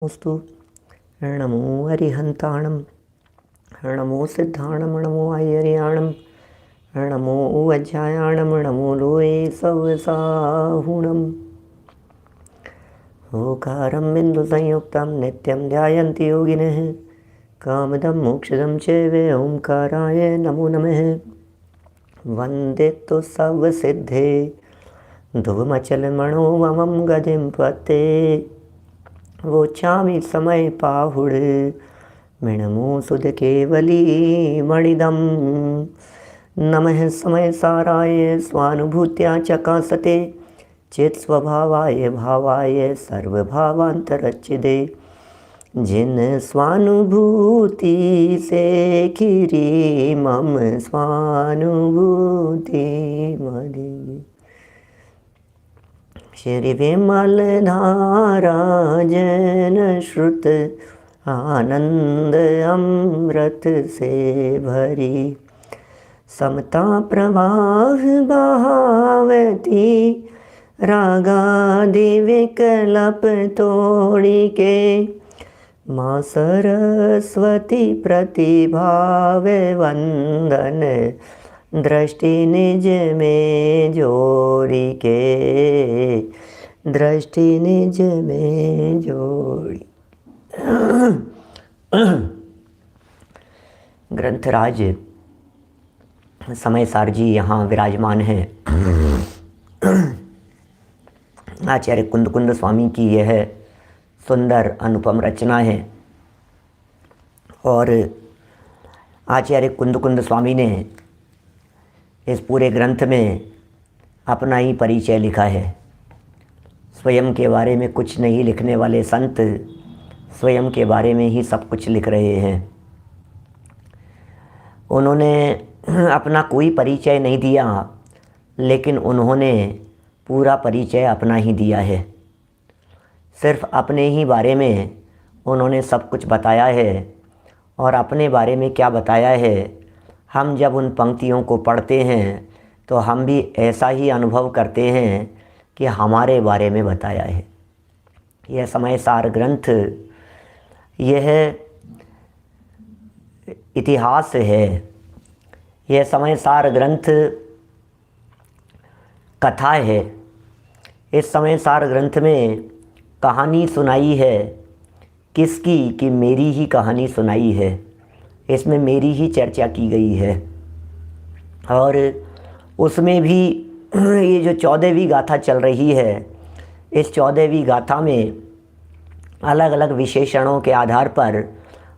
नमोस्तु नमो अरिहंताणं नमो सिद्धाणं नमो आयर्याणं नमो वज्रायाणं नमो लोये सवसाहुणम् ओकारं बिन्दुसंयुक्तं नित्यं ध्यायन्ति योगिनः कामदं मोक्षदं चैव ओंकाराय नमो नमः। वन्दे तु सर्वसिद्धे ध्रुवमचलमणोममं गतिं पते वोचामि समय पाहुड़ मिणमो सुध केवली मणिदम। नमः समय साराय स्वानुभूत्या चकासते चेत स्वभावाय भावाय सर्वभावांतरच्चिदे। जिन स्वानुभूति से खिरी मम स्वानुभूति मरी। श्री विमल धारा जन श्रुत आनंद अमृत से भरी। समता प्रवाह बहावती रागादि विकल्प तोड़ी के। माँ सरस्वती प्रतिभाव वंदन दृष्टि निज में जोड़ी के। दृष्टि निज में जोड़ी। ग्रंथराज समय सार जी यहाँ विराजमान हैं। आचार्य कुंद कुंद स्वामी की यह सुंदर अनुपम रचना है और आचार्य कुंद कुंद स्वामी ने इस पूरे ग्रंथ में अपना ही परिचय लिखा है। स्वयं के बारे में कुछ नहीं लिखने वाले संत स्वयं के बारे में ही सब कुछ लिख रहे हैं। उन्होंने अपना कोई परिचय नहीं दिया, लेकिन उन्होंने पूरा परिचय अपना ही दिया है। सिर्फ अपने ही बारे में उन्होंने सब कुछ बताया है और अपने बारे में क्या बताया है, हम जब उन पंक्तियों को पढ़ते हैं तो हम भी ऐसा ही अनुभव करते हैं कि हमारे बारे में बताया है। यह समय सार ग्रंथ यह इतिहास है। यह समय सार ग्रंथ कथा है। इस समय सार ग्रंथ में कहानी सुनाई है किसकी कि मेरी ही कहानी सुनाई है। इसमें मेरी ही चर्चा की गई है और उसमें भी ये जो 14वीं गाथा चल रही है, इस 14वीं गाथा में अलग अलग विशेषणों के आधार पर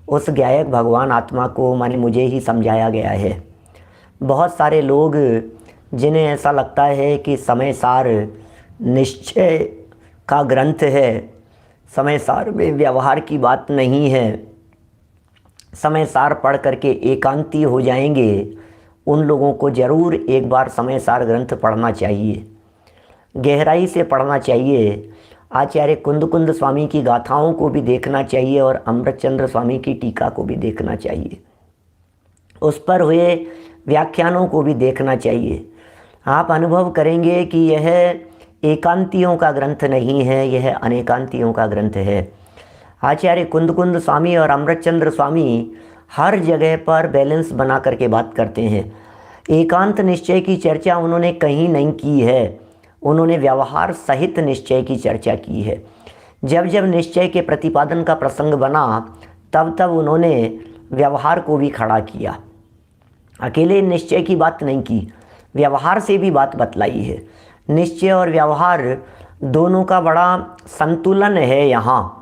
उस गायक भगवान आत्मा को माने मुझे ही समझाया गया है। बहुत सारे लोग जिन्हें ऐसा लगता है कि समय सार निश्चय का ग्रंथ है, समय सार में व्यवहार की बात नहीं है, समय सार पढ़ करके एकांती हो जाएंगे, उन लोगों को ज़रूर एक बार समय सार ग्रंथ पढ़ना चाहिए, गहराई से पढ़ना चाहिए। आचार्य कुंद कुंद स्वामी की गाथाओं को भी देखना चाहिए और अमृतचंद्र स्वामी की टीका को भी देखना चाहिए, उस पर हुए व्याख्यानों को भी देखना चाहिए। आप अनुभव करेंगे कि यह एकांतियों का ग्रंथ नहीं है, यह अनेकांतियों का ग्रंथ है। आचार्य कुंद कुंद स्वामी और अमृतचंद्र स्वामी हर जगह पर बैलेंस बना करके बात करते हैं। एकांत निश्चय की चर्चा उन्होंने कहीं नहीं की है, उन्होंने व्यवहार सहित निश्चय की चर्चा की है। जब जब निश्चय के प्रतिपादन का प्रसंग बना तब तब उन्होंने व्यवहार को भी खड़ा किया। अकेले निश्चय की बात नहीं की, व्यवहार से भी बात बतलाई है। निश्चय और व्यवहार दोनों का बड़ा संतुलन है। यहाँ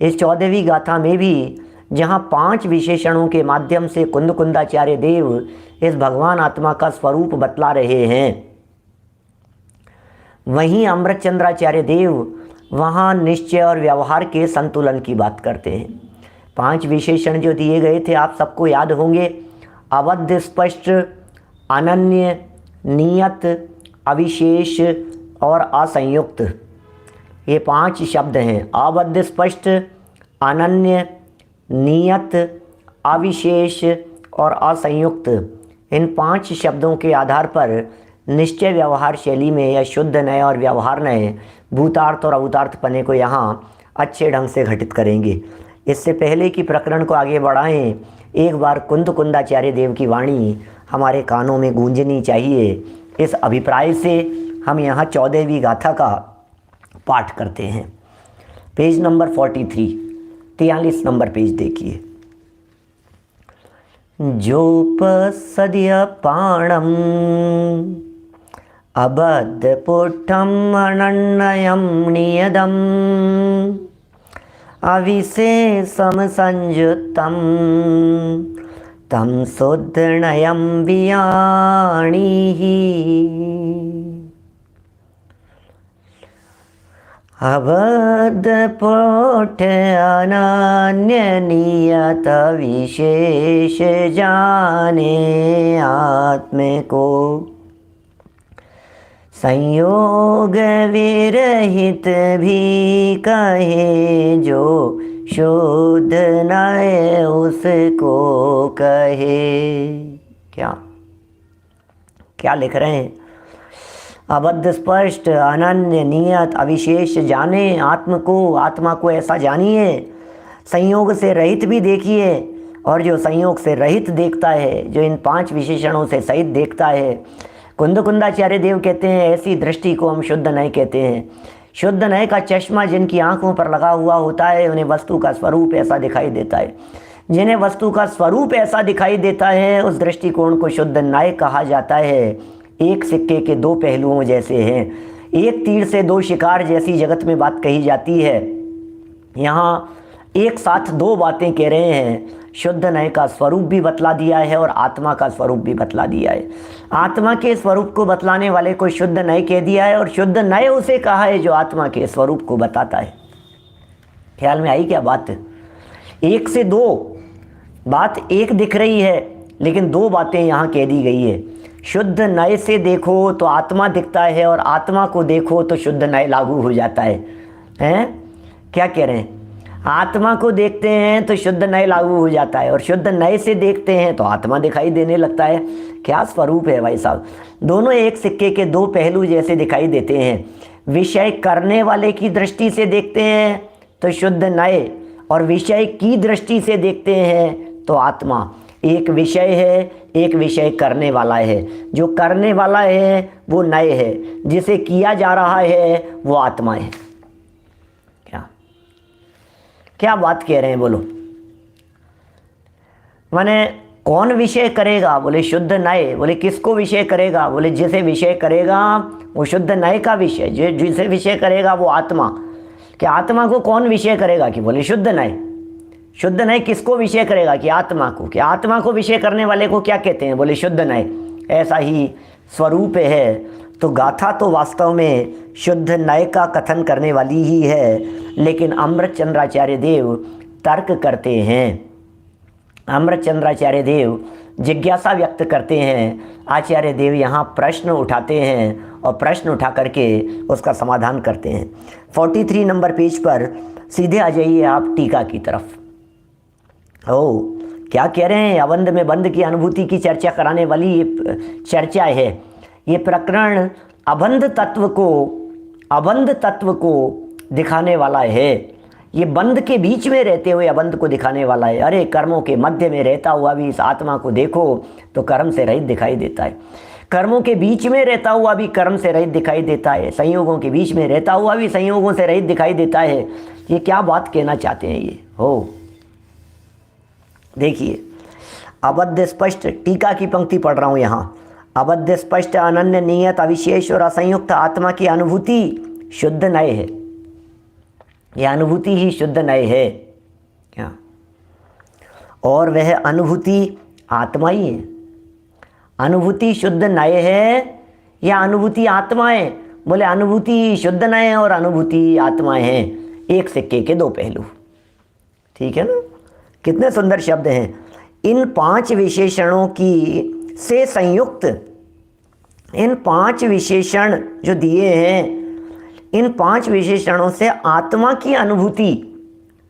इस 14वीं गाथा में भी जहाँ 5 विशेषणों के माध्यम से कुंद कुंदाचार्य देव इस भगवान आत्मा का स्वरूप बतला रहे हैं, वहीं अमृतचंद्राचार्य देव वहाँ निश्चय और व्यवहार के संतुलन की बात करते हैं। 5 विशेषण जो दिए गए थे आप सबको याद होंगे। अवध, स्पष्ट, अनन्य, नियत, अविशेष और असंयुक्त। ये 5 शब्द हैं। अबद्ध, स्पष्ट, अनन्य, नियत, अविशेष और असंयुक्त। इन 5 शब्दों के आधार पर निश्चय व्यवहार शैली में या शुद्ध नय और व्यवहार नय भूतार्थ और अभूतार्थ पने को यहाँ अच्छे ढंग से घटित करेंगे। इससे पहले कि प्रकरण को आगे बढ़ाएं, एक बार कुंदाचार्य देव की वाणी हमारे कानों में गूंजनी चाहिए। इस अभिप्राय से हम यहाँ 14वीं गाथा का पाठ करते हैं। पेज नंबर 43, 43 नंबर पेज देखिए। जोपसद्य पाणम अबद्धपुट्ठम अनन्यं नियदम अविशेषम संयुक्तम तम शुद्धनयं वियाणीहि। अबद्धपुट्ठ अनन्य नियत विशेष जाने आत्म को संयोग विरहित भी कहे जो शुद्ध नय उसको कहे। क्या क्या लिख रहे हैं? अबद्ध स्पष्ट अनन्य नियत अविशेष जाने आत्मा को ऐसा जानिए, संयोग से रहित भी देखिए, और जो संयोग से रहित देखता है, जो इन 5 विशेषणों से सहित देखता है, कुंदाचार्य देव कहते हैं ऐसी दृष्टि को हम शुद्ध नय कहते हैं। शुद्ध नय का चश्मा जिनकी आंखों पर लगा हुआ होता है, उन्हें वस्तु का स्वरूप ऐसा दिखाई देता है। जिन्हें वस्तु का स्वरूप ऐसा दिखाई देता है, उस दृष्टिकोण को शुद्ध नय कहा जाता है। एक सिक्के के 2 पहलुओं जैसे हैं, एक तीर से 2 शिकार जैसी जगत में बात कही जाती है। यहाँ एक साथ 2 बातें कह रहे हैं। शुद्ध नय का स्वरूप भी बतला दिया है और आत्मा का स्वरूप भी बतला दिया है। आत्मा के स्वरूप को बतलाने वाले को शुद्ध नय कह दिया है, और शुद्ध नय उसे कहा है जो आत्मा के स्वरूप को बताता है। ख्याल में आई क्या बात? 1 से 2 बात एक दिख रही है, लेकिन 2 बातें यहाँ कह दी गई है। शुद्ध नय से देखो तो आत्मा दिखता है, और आत्मा को देखो तो शुद्ध नय लागू हो जाता है। हैं? क्या कह रहे हैं? आत्मा को देखते हैं तो शुद्ध नय लागू हो जाता है, और शुद्ध नय से देखते हैं तो आत्मा दिखाई देने लगता है। क्या स्वरूप है भाई साहब! दोनों एक सिक्के के 2 पहलू जैसे दिखाई देते हैं। विषय करने वाले की दृष्टि से देखते हैं तो शुद्ध नय, और विषय की दृष्टि से देखते हैं तो आत्मा। एक विषय है, एक विषय करने वाला है। जो करने वाला है वो नय है, जिसे किया जा रहा है वो आत्मा है। क्या बात कह रहे हैं बोलो? माने कौन विषय करेगा? बोले शुद्ध नय। बोले किसको विषय करेगा? बोले जिसे विषय करेगा वो शुद्ध नय का विषय, जिसे विषय करेगा वो आत्मा। क्या आत्मा को कौन विषय करेगा? कि बोले शुद्ध नय। शुद्ध नय किसको विषय करेगा? कि आत्मा को। क्या आत्मा को विषय करने वाले को क्या कहते हैं? बोले शुद्ध नय। ऐसा ही स्वरूप है। तो गाथा तो वास्तव में शुद्ध नय का कथन करने वाली ही है, लेकिन अमृतचंद्राचार्य देव तर्क करते हैं। अमृतचंद्राचार्य देव जिज्ञासा व्यक्त करते हैं। आचार्य देव यहाँ प्रश्न उठाते हैं, और प्रश्न उठा करके उसका समाधान करते हैं। 43 नंबर पेज पर सीधे आ जाइए आप टीका की तरफ। क्या कह रहे हैं? अबंध में बंध की अनुभूति की चर्चा कराने वाली ये चर्चा है। ये प्रकरण अबंध तत्व को दिखाने वाला है। ये बंध के बीच में रहते हुए अबंध को दिखाने वाला है। अरे कर्मों के मध्य में रहता हुआ भी इस आत्मा को देखो तो कर्म से रहित दिखाई देता है। कर्मों के बीच में रहता हुआ भी कर्म से रहित दिखाई देता है। संयोगों के बीच में रहता हुआ भी संयोगों से रहित दिखाई देता है। ये क्या बात कहना चाहते हैं? ये देखिए, अबद्ध स्पष्ट, टीका की पंक्ति पढ़ रहा हूँ यहाँ। अबद्ध स्पष्ट अनन्य नियत अविशेष और असंयुक्त आत्मा की अनुभूति शुद्ध नय है। यह अनुभूति ही शुद्ध नय है। क्या? और वह अनुभूति आत्मा ही है। अनुभूति शुद्ध नय है या अनुभूति आत्मा है? बोले अनुभूति शुद्ध नय और अनुभूति आत्मा है। एक सिक्के के 2 पहलू। ठीक है ना? कितने सुंदर शब्द हैं। इन 5 विशेषणों की से संयुक्त, इन 5 विशेषण जो दिए हैं, इन 5 विशेषणों से आत्मा की अनुभूति,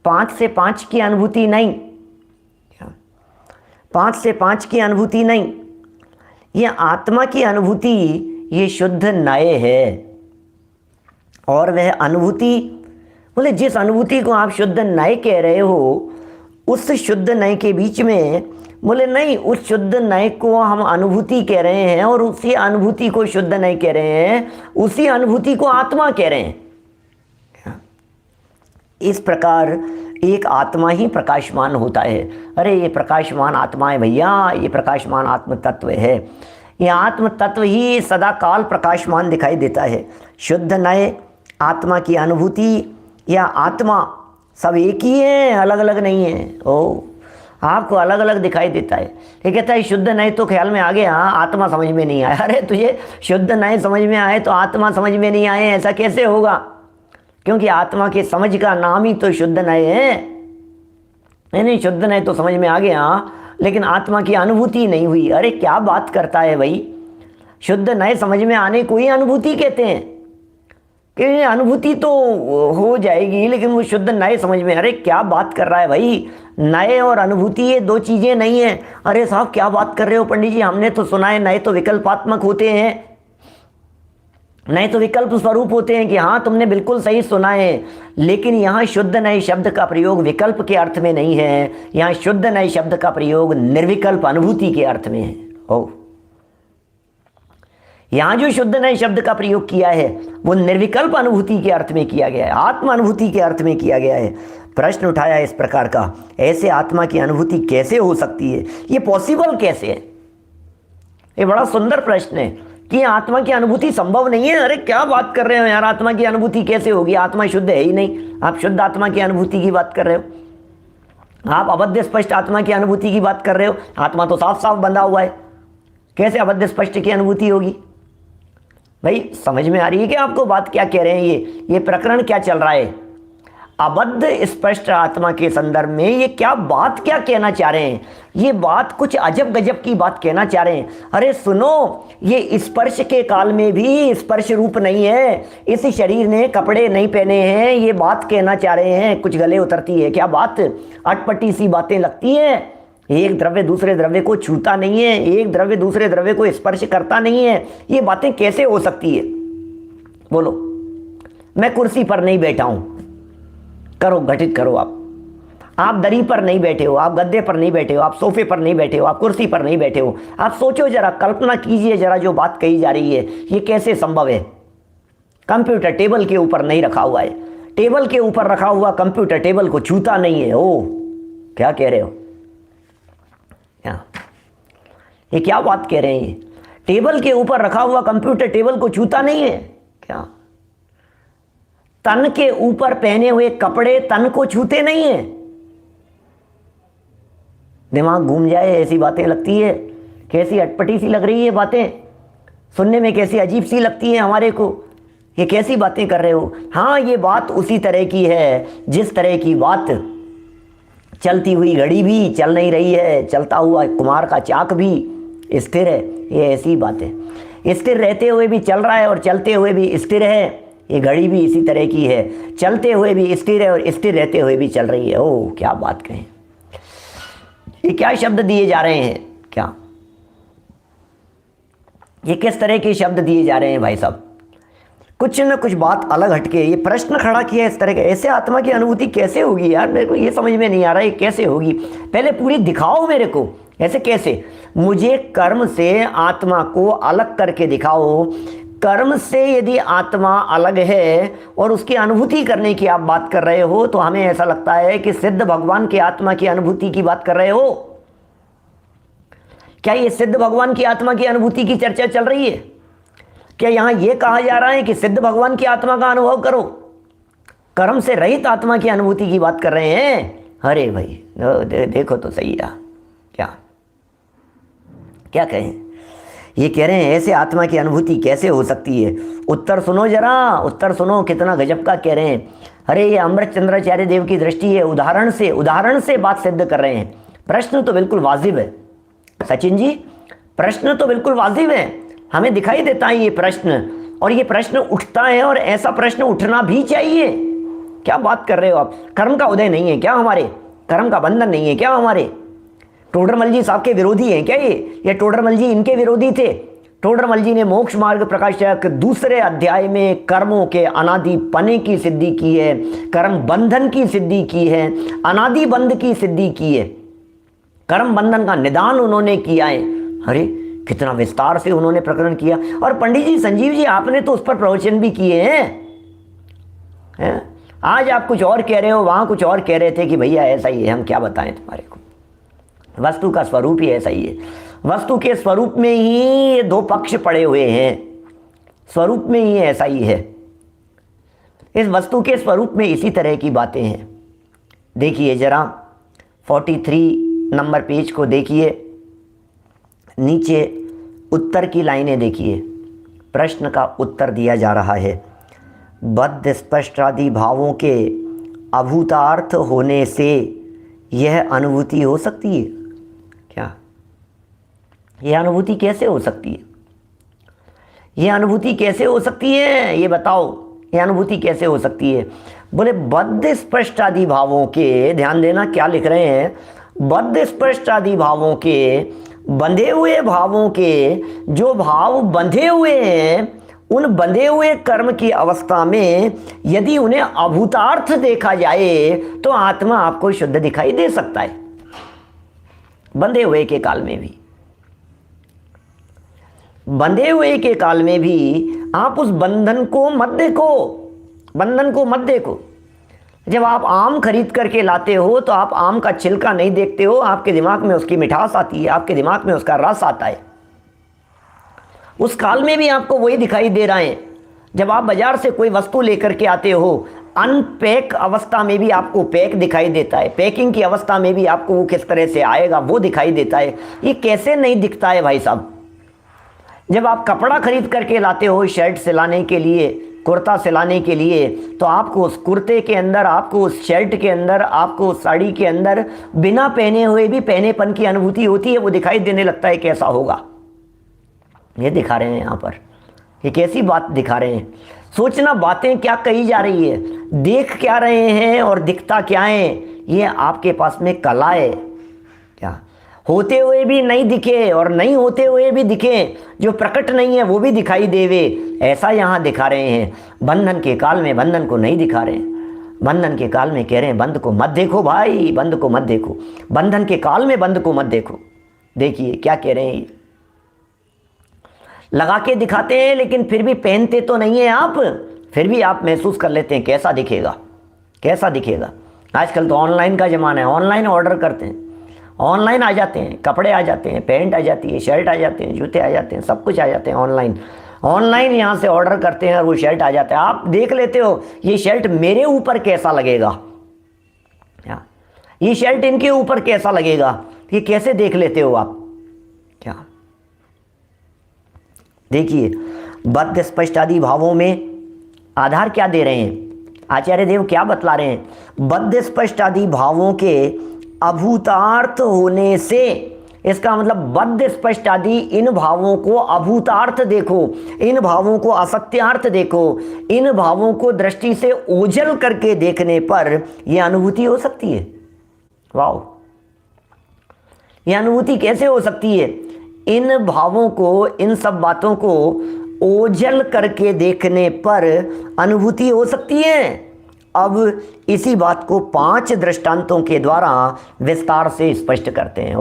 5 से 5 की अनुभूति नहीं, 5 से 5 की अनुभूति नहीं, ये आत्मा की अनुभूति, ये शुद्ध नय है। और वह अनुभूति बोले जिस अनुभूति को आप शुद्ध नय कह रहे हो, उस शुद्ध नय के बीच में, बोले नहीं, उस शुद्ध नय को हम अनुभूति कह रहे हैं और उसी अनुभूति को शुद्ध नय कह रहे हैं, उसी अनुभूति को आत्मा कह रहे हैं। इस प्रकार एक आत्मा ही प्रकाशमान होता है। अरे ये प्रकाशमान आत्मा है भैया, ये प्रकाशमान आत्म तत्व है। ये आत्म तत्व ही सदा काल प्रकाशमान दिखाई देता है। शुद्ध नय, आत्मा की अनुभूति या आत्मा सब एक ही है, अलग अलग नहीं है। ओ, आपको अलग अलग दिखाई देता है। ये कहता है शुद्ध नय तो ख्याल में आ गया, आत्मा समझ में नहीं आया। अरे तुझे शुद्ध नय समझ में आए तो आत्मा समझ में नहीं आए, ऐसा कैसे होगा? क्योंकि आत्मा के समझ का नाम ही तो शुद्ध नय है। नहीं, शुद्ध नय तो समझ में आ गया, लेकिन आत्मा की अनुभूति नहीं हुई। अरे क्या बात करता है भाई, शुद्ध नय समझ में आने को ही अनुभूति कहते हैं कि अनुभूति तो हो जाएगी, लेकिन वो शुद्ध नय समझ में। अरे क्या बात कर रहा है भाई, नय और अनुभूति ये दो चीजें नहीं है। अरे साहब क्या बात कर रहे हो पंडित जी, हमने तो सुना है नय तो विकल्पात्मक होते हैं, नए तो विकल्प स्वरूप होते हैं। कि हाँ, तुमने बिल्कुल सही सुना है, लेकिन यहाँ शुद्ध नए शब्द का प्रयोग विकल्प के अर्थ में नहीं है। यहाँ शुद्ध नए शब्द का प्रयोग निर्विकल्प अनुभूति के अर्थ में है। ओ, यहाँ जो शुद्ध नए शब्द का प्रयोग किया है वो निर्विकल्प अनुभूति के अर्थ में किया गया है, आत्म अनुभूति के अर्थ में किया गया है। प्रश्न उठाया इस प्रकार का, ऐसे आत्मा की अनुभूति कैसे हो सकती है, ये पॉसिबल कैसे है? ये बड़ा सुंदर प्रश्न है कि आत्मा की अनुभूति संभव नहीं है। अरे क्या बात कर रहे हो यार, आत्मा की अनुभूति कैसे होगी? आत्मा शुद्ध है ही नहीं, आप शुद्ध आत्मा की अनुभूति की बात कर रहे हो। आप अबद्ध स्पष्ट आत्मा की अनुभूति की बात कर रहे हो। आत्मा तो साफ साफ बंधा हुआ है, कैसे अबद्ध स्पष्ट की अनुभूति होगी? भाई समझ में आ रही है कि आपको बात क्या कह रहे हैं? ये प्रकरण क्या चल रहा है? अबद्ध स्पष्ट आत्मा के संदर्भ में ये क्या बात क्या कहना चाह रहे हैं? ये बात कुछ अजब गजब की बात कहना चाह रहे हैं। अरे सुनो, ये स्पर्श के काल में भी स्पर्श रूप नहीं है, इस शरीर ने कपड़े नहीं पहने हैं, ये बात कहना चाह रहे हैं। कुछ गले उतरती है क्या बात? अटपटी सी बातें लगती है। एक द्रव्य दूसरे द्रव्य को छूता नहीं है, एक द्रव्य दूसरे द्रव्य को स्पर्श करता नहीं है, ये बातें कैसे हो सकती है? बोलो, मैं कुर्सी पर नहीं बैठा हूं, करो, घटित करो। आप दरी पर नहीं बैठे हो, आप गद्दे पर नहीं बैठे हो, आप सोफे पर नहीं बैठे हो, आप कुर्सी पर नहीं बैठे हो। आप सोचो जरा, कल्पना कीजिए जरा, जो बात कही जा रही है ये कैसे संभव है? कंप्यूटर टेबल के ऊपर नहीं रखा हुआ है, टेबल के ऊपर रखा हुआ कंप्यूटर टेबल को छूता नहीं है। ओ, क्या कह रहे हो? ये क्या बात कह रहे हैं? ये टेबल के ऊपर रखा हुआ कंप्यूटर टेबल को छूता नहीं है क्या? तन के ऊपर पहने हुए कपड़े तन को छूते नहीं है? दिमाग घूम जाए ऐसी बातें लगती है। कैसी अटपटी सी लग रही है बातें, सुनने में कैसी अजीब सी लगती है हमारे को। ये कैसी बातें कर रहे हो? हाँ, ये बात उसी तरह की है जिस तरह की बात चलती हुई घड़ी भी चल नहीं रही है, चलता हुआ कुम्हार का चाक भी स्थिर है। ये ऐसी बातें, स्थिर रहते हुए भी चल रहा है और चलते हुए भी स्थिर है। ये घड़ी भी इसी तरह की है, चलते हुए भी स्थिर है और स्थिर रहते हुए भी चल रही है। ओ, क्या बात कहें, ये क्या शब्द दिए जा रहे हैं? क्या ये किस तरह के शब्द दिए जा रहे हैं भाई साहब? कुछ न कुछ बात अलग हटके ये प्रश्न खड़ा किया इस तरह के। ऐसे आत्मा की अनुभूति कैसे होगी यार? मेरे को ये समझ में नहीं आ रहा है, कैसे होगी? पहले पूरी दिखाओ मेरे को, ऐसे कैसे? मुझे कर्म से आत्मा को अलग करके दिखाओ। कर्म से यदि आत्मा अलग है और उसकी अनुभूति करने की आप बात कर रहे हो, तो हमें ऐसा लगता है कि सिद्ध भगवान की आत्मा की अनुभूति की बात कर रहे हो। क्या ये सिद्ध भगवान की आत्मा की अनुभूति की चर्चा चल रही है? क्या यहां यह कहा जा रहा है कि सिद्ध भगवान की आत्मा का अनुभव करो? कर्म से रहित आत्मा की अनुभूति की बात कर रहे हैं? अरे भाई देखो तो सही रहा। क्या कहें? ये कह रहे हैं ऐसे आत्मा की अनुभूति कैसे हो सकती है? उत्तर सुनो जरा, उत्तर सुनो, कितना गजब का कह रहे हैं। अरे ये अमृत चंद्राचार्य देव की दृष्टि है, उदाहरण से बात सिद्ध कर रहे हैं। प्रश्न तो बिल्कुल वाजिब है सचिन जी, प्रश्न तो बिल्कुल वाजिब है, हमें दिखाई देता है ये प्रश्न, और ये प्रश्न उठता है और ऐसा प्रश्न उठना भी चाहिए। क्या बात कर रहे हो आप? कर्म का उदय नहीं है क्या हमारे? कर्म का बंधन नहीं है क्या हमारे? टोडरमल जी साहब के विरोधी हैं क्या ये? टोडरमल जी इनके विरोधी थे? टोडरमल जी ने मोक्ष मार्ग प्रकाशक दूसरे अध्याय में कर्मों के अनादि पने की सिद्धि की है, कर्म बंधन की सिद्धि की है, अनादि बंध की सिद्धि की है, कर्म बंधन का निदान उन्होंने किया है। अरे कितना विस्तार से उन्होंने प्रकरण किया। और पंडित जी, संजीव जी, आपने तो उस पर प्रवचन भी किए हैं। आज आप कुछ और कह रहे हो, वहां कुछ और कह रहे थे कि भैया ऐसा ही है, हम क्या बताएं तुम्हारे को, वस्तु का स्वरूप ही ऐसा ही है। वस्तु के स्वरूप में ही ये दो पक्ष पड़े हुए हैं, स्वरूप में ही ऐसा ही है। इस वस्तु के स्वरूप में इसी तरह की बातें हैं। देखिए जरा 43 नंबर पेज को देखिए, नीचे उत्तर की लाइनें देखिए। प्रश्न का उत्तर दिया जा रहा है, बद्ध स्पष्टादि भावों के अभूतार्थ होने से यह अनुभूति हो सकती है क्या? यह अनुभूति कैसे हो सकती है? यह अनुभूति कैसे हो सकती है, ये बताओ, यह अनुभूति कैसे हो सकती है? बोले बद्ध स्पष्टादि भावों के, ध्यान देना क्या लिख रहे हैं, बद्ध स्पष्टादि भावों के, बंधे हुए भावों के, जो भाव बंधे हुए हैं, उन बंधे हुए कर्म की अवस्था में यदि उन्हें अभूतार्थ देखा जाए तो आत्मा आपको शुद्ध दिखाई दे सकता है, बंधे हुए के काल में भी। बंधे हुए के काल में भी आप उस बंधन को मत देखो, बंधन को मत देखो। जब आप आम खरीद करके लाते हो तो आप आम का छिलका नहीं देखते हो, आपके दिमाग में उसकी मिठास आती है, आपके दिमाग में उसका रस आता है। उस काल में भी आपको वही दिखाई दे रहा है। जब आप बाजार से कोई वस्तु लेकर के आते हो, अनपैक अवस्था में भी आपको पैक दिखाई देता है, पैकिंग की अवस्था में भी आपको वो किस तरह से आएगा वो दिखाई देता है। ये कैसे नहीं दिखता है भाई साहब? जब आप कपड़ा खरीद करके लाते हो शर्ट सिलाने के लिए, कुर्ता सिलाने के लिए, तो आपको उस कुर्ते के अंदर, आपको उस शर्ट के अंदर, आपको उस साड़ी के अंदर बिना पहने हुए भी पहनेपन की अनुभूति होती है, वो दिखाई देने लगता है कैसा होगा। ये दिखा रहे हैं यहाँ पर, ये कैसी बात दिखा रहे हैं। सोचना बातें क्या कही जा रही है, देख क्या रहे हैं और दिखता क्या है, ये आपके पास में कला है क्या? होते हुए भी नहीं दिखे और नहीं होते हुए भी दिखे, जो प्रकट नहीं है वो भी दिखाई देवे, ऐसा यहाँ दिखा रहे हैं। बंधन के काल में बंधन को नहीं दिखा रहे हैं, बंधन के काल में कह रहे हैं बंध को मत देखो भाई, बंध को मत देखो, बंधन के काल में बंध को मत देखो। देखिए क्या कह रहे हैं, लगा के दिखाते हैं लेकिन फिर भी पहनते तो नहीं है आप, फिर भी आप महसूस कर लेते हैं कैसा दिखेगा, कैसा दिखेगा। आजकल तो ऑनलाइन का ज़माना है, ऑनलाइन ऑर्डर करते हैं, ऑनलाइन आ जाते हैं, कपड़े आ जाते हैं, पैंट आ जाती है, शर्ट आ जाते हैं, जूते आ जाते हैं, सब कुछ आ जाते हैं ऑनलाइन। ऑनलाइन यहाँ से ऑर्डर करते हैं और वो शर्ट आ जाता है। आप देख लेते हो ये शर्ट मेरे ऊपर कैसा लगेगा, ये शर्ट इनके ऊपर कैसा लगेगा, ये कैसे देख लेते हो आप क्या? देखिए बद्ध स्पष्ट आदि भावों में आधार क्या दे रहे हैं आचार्य देव, क्या बतला रहे हैं? बद्ध स्पष्ट आदि भावों के अभूतार्थ होने से, इसका मतलब बद्ध स्पष्ट आदि इन भावों को अभूतार्थ देखो, इन भावों को असत्यार्थ देखो, इन भावों को दृष्टि से ओझल करके देखने पर यह अनुभूति हो सकती है। वाह, यह अनुभूति कैसे हो सकती है? इन भावों को, इन सब बातों को ओझल करके देखने पर अनुभूति हो सकती है। अब इसी बात को 5 दृष्टांतों के द्वारा विस्तार से स्पष्ट करते हैं।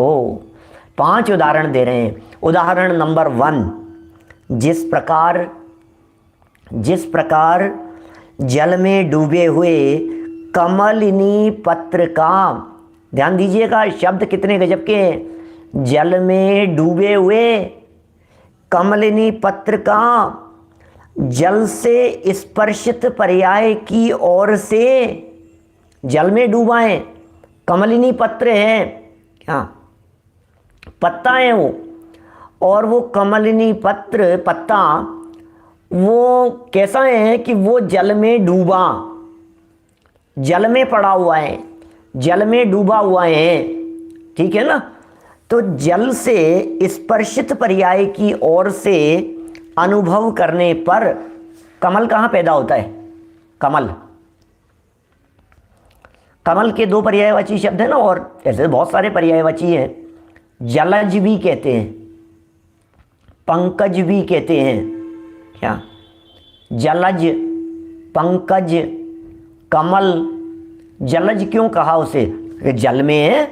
5 उदाहरण दे रहे हैं। उदाहरण नंबर 1, जिस प्रकार जल में डूबे हुए कमलिनी पत्र का, ध्यान दीजिएगा शब्द कितने गजब के हैं, जल में डूबे हुए कमलिनी पत्र का जल से स्पर्शित पर्याय की ओर से, जल में डूबा है, कमलिनी पत्र है क्या, पत्ता है वो, और वो कमलिनी पत्ता वो कैसा है कि वो जल में डूबा, जल में पड़ा हुआ है, जल में डूबा हुआ है, ठीक है ना। तो जल से स्पर्शित पर्याय की ओर से अनुभव करने पर कमल कहाँ पैदा होता है? कमल के 2 पर्यायवाची शब्द है ना, और ऐसे बहुत सारे पर्यायवाची हैं। जलज भी कहते हैं, पंकज भी कहते हैं। क्या? जलज, पंकज, कमल। जलज क्यों कहा उसे? जल में है,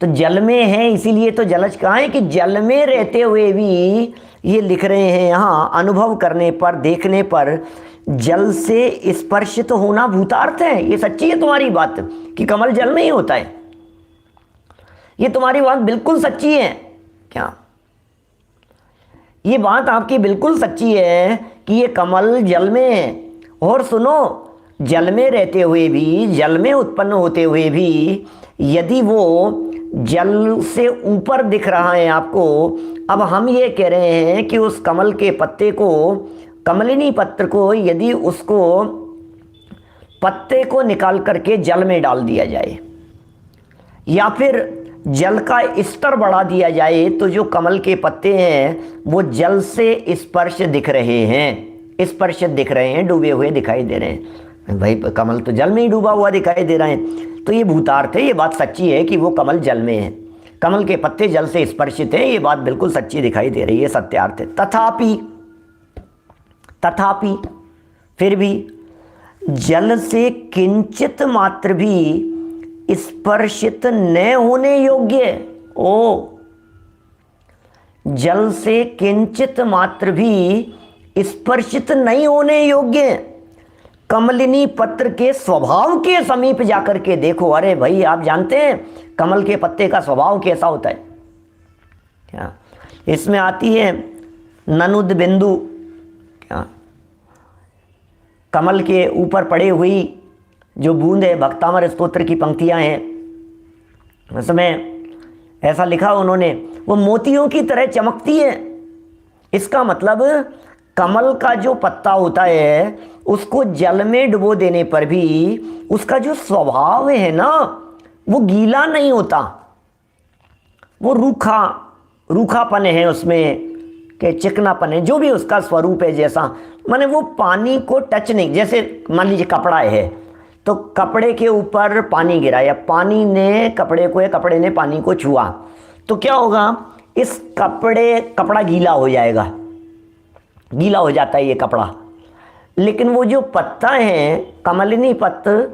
तो जल में है इसीलिए तो जलज कहा है कि जल में रहते हुए भी ये लिख रहे हैं यहाँ, अनुभव करने पर, देखने पर जल से स्पर्शित होना भूतार्थ है। ये सच्ची है तुम्हारी बात कि कमल जल में ही होता है, ये तुम्हारी बात बिल्कुल सच्ची है। क्या? ये बात आपकी बिल्कुल सच्ची है कि ये कमल जल में है। और सुनो, जल में रहते हुए भी, जल में उत्पन्न होते हुए भी यदि वो जल से ऊपर दिख रहा है आपको, अब हम ये कह रहे हैं कि उस कमल के पत्ते को, कमलिनी पत्र को, यदि उसको पत्ते को निकाल करके जल में डाल दिया जाए या फिर जल का स्तर बढ़ा दिया जाए, तो जो कमल के पत्ते हैं वो जल से स्पर्श दिख रहे हैं, स्पर्शित दिख रहे हैं, डूबे हुए दिखाई दे रहे हैं। भाई कमल तो जल में ही डूबा हुआ दिखाई दे रहा है, तो ये भूतार्थ है। ये बात सच्ची है कि वो कमल जल में है, कमल के पत्ते जल से स्पर्शित हैं, ये बात बिल्कुल सच्ची दिखाई दे रही है, सत्यार्थ है। तथापि फिर भी जल से किंचित मात्र भी स्पर्शित न होने योग्य, जल से किंचित मात्र भी स्पर्शित नहीं होने योग्य कमलिनी पत्र के स्वभाव के समीप जाकर के देखो। अरे भाई, आप जानते हैं कमल के पत्ते का स्वभाव कैसा होता है? क्या? इसमें आती है ननुद बिंदु। क्या? कमल के ऊपर पड़ी हुई जो बूंद है, भक्तामर स्तोत्र की पंक्तियां हैं, उसमें ऐसा लिखा उन्होंने, वो मोतियों की तरह चमकती है। इसका मतलब कमल का जो पत्ता होता है उसको जल में डुबो देने पर भी उसका जो स्वभाव है ना, वो गीला नहीं होता, वो रूखापन है उसमें, के चिकनापन है, जो भी उसका स्वरूप है, जैसा माने वो पानी को टच नहीं। जैसे मान लीजिए कपड़ा है, तो कपड़े के ऊपर पानी गिरा या पानी ने कपड़े को, या कपड़े ने पानी को छुआ, तो क्या होगा? इस कपड़ा गीला हो जाएगा, गीला हो जाता है ये कपड़ा। लेकिन वो जो पत्ता है, कमलिनी पत्र,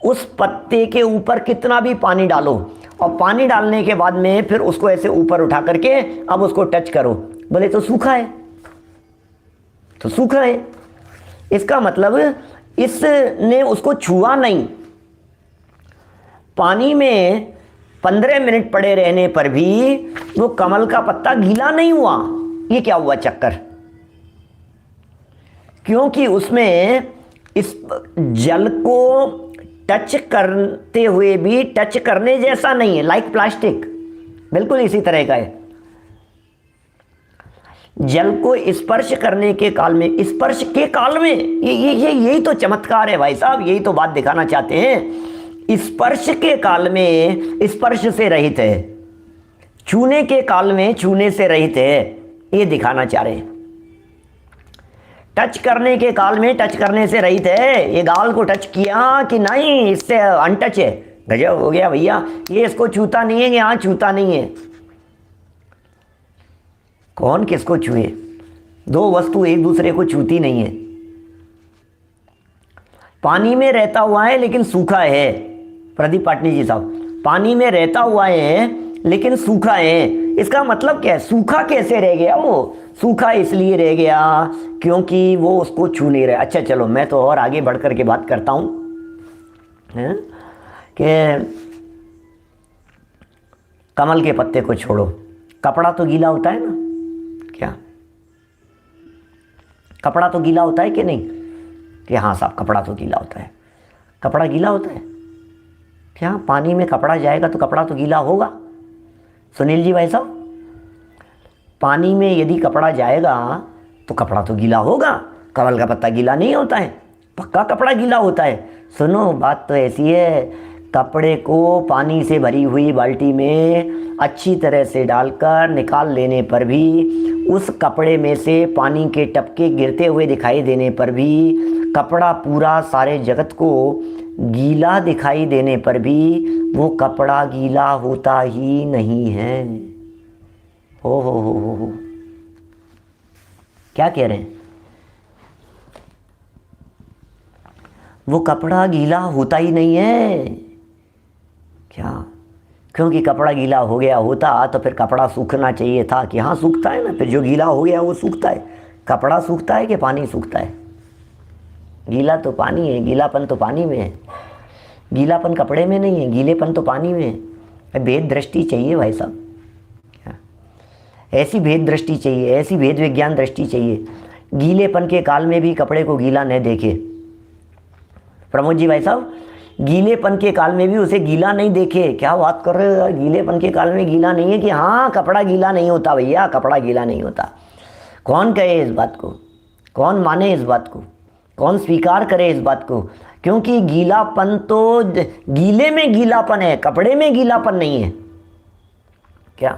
उस पत्ते के ऊपर कितना भी पानी डालो, और पानी डालने के बाद में फिर उसको ऐसे ऊपर उठा करके अब उसको टच करो, बोले तो सूखा है, तो सूखा है। इसका मतलब इसने उसको छुआ नहीं। पानी में 15 मिनट पड़े रहने पर भी वो कमल का पत्ता गीला नहीं हुआ। ये क्या हुआ चक्कर? क्योंकि उसमें इस जल को टच करते हुए भी टच करने जैसा नहीं है, लाइक प्लास्टिक, बिल्कुल इसी तरह का है। जल को स्पर्श करने के काल में, स्पर्श के काल में, यही तो चमत्कार है भाई साहब, यही तो बात दिखाना चाहते हैं। स्पर्श के काल में स्पर्श से रहित है, छूने के काल में छूने से रहित है, ये दिखाना चाह रहे हैं। टच करने के काल में टच करने से रहित है। ये गाल को टच किया कि नहीं, इससे अनटच है, गजब हो गया भैया, ये इसको छूता नहीं है, यहाँ छूता नहीं है। कौन किसको छुए? दो वस्तु एक दूसरे को छूती नहीं है। पानी में रहता हुआ है लेकिन सूखा है, प्रदीप पाटनी जी साहब, पानी में रहता हुआ है लेकिन सूखा है। इसका मतलब क्या है? सूखा कैसे रह गया? वो सूखा इसलिए रह गया क्योंकि वो उसको छू नहीं रहा। अच्छा चलो, मैं तो और आगे बढ़ करके बात करता हूँ कि कमल के पत्ते को छोड़ो, कपड़ा तो गीला होता है ना? क्या कपड़ा तो गीला होता है कि नहीं? कि हाँ साहब, कपड़ा तो गीला होता है। कपड़ा गीला होता है क्या? पानी में कपड़ा जाएगा तो कपड़ा तो गीला होगा। सुनील जी भाई साहब, पानी में यदि कपड़ा जाएगा तो कपड़ा तो गीला होगा। कमल का पत्ता गीला नहीं होता है, पक्का कपड़ा गीला होता है। सुनो, बात तो ऐसी है, कपड़े को पानी से भरी हुई बाल्टी में अच्छी तरह से डालकर निकाल लेने पर भी, उस कपड़े में से पानी के टपके गिरते हुए दिखाई देने पर भी, कपड़ा पूरा सारे जगत को गीला दिखाई देने पर भी वो कपड़ा गीला होता ही नहीं है, हो, क्या कह रहे हैं? वो कपड़ा गीला होता ही नहीं है क्या? क्योंकि कपड़ा गीला हो गया होता तो फिर कपड़ा सूखना चाहिए था कि हाँ सूखता है ना, फिर जो गीला हो गया वो सूखता है। कपड़ा सूखता है कि पानी सूखता है? गीला तो पानी है, गीलापन तो पानी में है, गीलापन कपड़े में नहीं है, गीलेपन तो पानी में है। भेद दृष्टि चाहिए भाई साहब, ऐसी भेद दृष्टि चाहिए, ऐसी भेद विज्ञान दृष्टि चाहिए। गीलेपन के काल में भी कपड़े को गीला न देखे प्रमोद जी भाई साहब, गीलेपन के काल में भी उसे गीला नहीं देखे। क्या बात कर रहे हो? गीलेपन के काल में गीला नहीं है कि हाँ कपड़ा गीला नहीं होता भैया, कपड़ा गीला नहीं होता। कौन कहे इस बात को? कौन माने इस बात को? कौन स्वीकार करे इस बात को? क्योंकि गीलापन तो गीले में गीलापन है, कपड़े में गीलापन नहीं है क्या?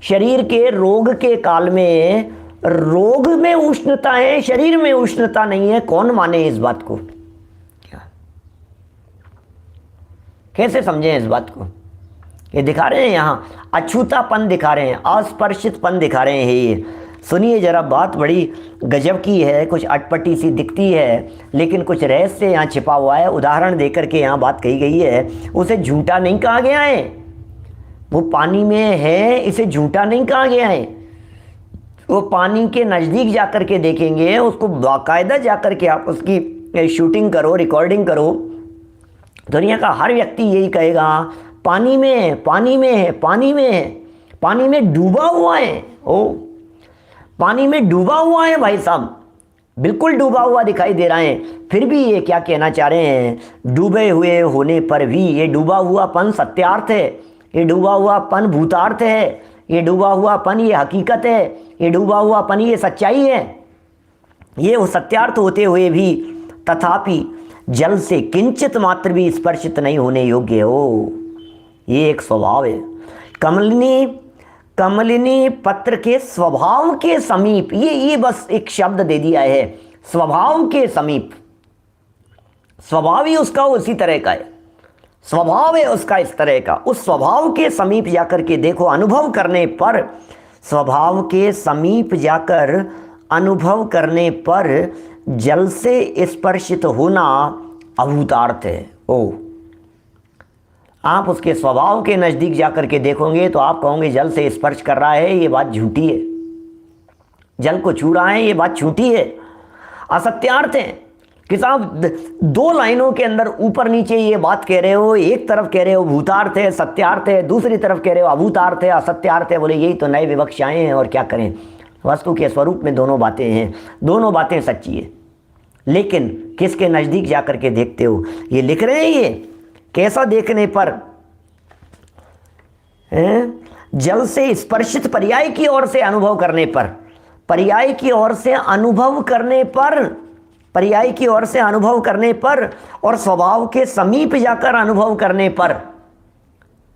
शरीर के रोग के काल में रोग में उष्णता है, शरीर में उष्णता नहीं है। कौन माने इस बात को? क्या कैसे समझें इस बात को? ये दिखा रहे हैं यहाँ अछूतापन दिखा रहे हैं, अस्पर्शितपन दिखा रहे हैं। ये सुनिए जरा, बात बड़ी गजब की है, कुछ अटपटी सी दिखती है लेकिन कुछ रहस्य यहाँ छिपा हुआ है। उदाहरण देकर के यहाँ बात कही गई है, उसे झूठा नहीं कहा गया है। वो पानी में है, इसे झूठा नहीं कहा गया है। वो पानी के नज़दीक जाकर के देखेंगे, उसको बाकायदा जाकर के आप उसकी शूटिंग करो, रिकॉर्डिंग करो, दुनिया का हर व्यक्ति यही कहेगा पानी में है, पानी में है, पानी में है, पानी में डूबा हुआ है। ओ पानी में डूबा हुआ है भाई साहब, बिल्कुल डूबा हुआ दिखाई दे रहा है। फिर भी ये क्या कहना चाह रहे हैं? डूबे हुए होने पर भी ये डूबा हुआपन सत्यार्थ है, ये डूबा हुआपन भूतार्थ है, ये डूबा हुआपन ये हकीकत है, ये डूबा हुआपन ये सच्चाई है। ये वो सत्यार्थ होते हुए भी तथापि जल से किंचित मात्र भी स्पर्शित नहीं होने योग्य हो, ये एक स्वभाव है। कमलिनी पत्र के स्वभाव के समीप, ये बस एक शब्द दे दिया है, स्वभाव के समीप। स्वभाव ही उसका उसी तरह का है, स्वभाव है उसका इस तरह का। उस स्वभाव के समीप जाकर के देखो, अनुभव करने पर, स्वभाव के समीप जाकर अनुभव करने पर जल से स्पर्शित होना अभूतार्थ है। ओ आप उसके स्वभाव के नज़दीक जाकर के देखोगे तो आप कहोगे जल से स्पर्श कर रहा है, ये बात झूठी है। जल को छू रहा है, ये बात झूठी है, असत्यार्थ है। कि साहब दो लाइनों के अंदर ऊपर नीचे ये बात कह रहे हो, एक तरफ कह रहे हो भूतार्थ है, सत्यार्थ है, दूसरी तरफ कह रहे हो अभूतार्थ है, असत्यार्थ है। बोले यही तो नए विवक्षाएं हैं, और क्या करें? वस्तु के स्वरूप में दोनों बातें हैं, दोनों बातें सच्ची है, लेकिन किसके नज़दीक जाकर के देखते हो? ये लिख रहे हैं, ये कैसा देखने पर? जल से स्पर्शित पर्याय की ओर से अनुभव करने पर, पर्याय की ओर से अनुभव करने पर, पर्याय की ओर से अनुभव करने पर, और स्वभाव के समीप जाकर अनुभव करने पर।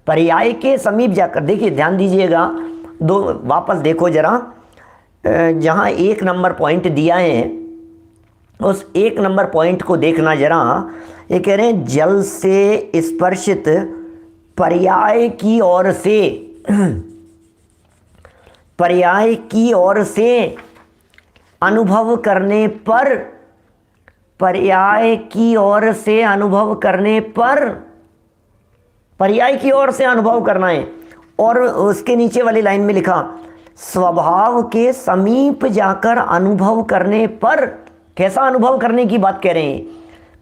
पर्याय के समीप जाकर देखिए, ध्यान दीजिएगा, दो वापस देखो जरा, जहां 1 नंबर पॉइंट दिया है उस 1 नंबर पॉइंट को देखना जरा। ये कह रहे हैं जल से स्पर्शित पर्याय की ओर से, पर्याय की ओर से अनुभव करने पर, पर्याय की ओर से अनुभव करने पर, पर्याय की ओर से अनुभव करना है। और उसके नीचे वाली लाइन में लिखा स्वभाव के समीप जाकर अनुभव करने पर। कैसा अनुभव करने की बात कह रहे हैं?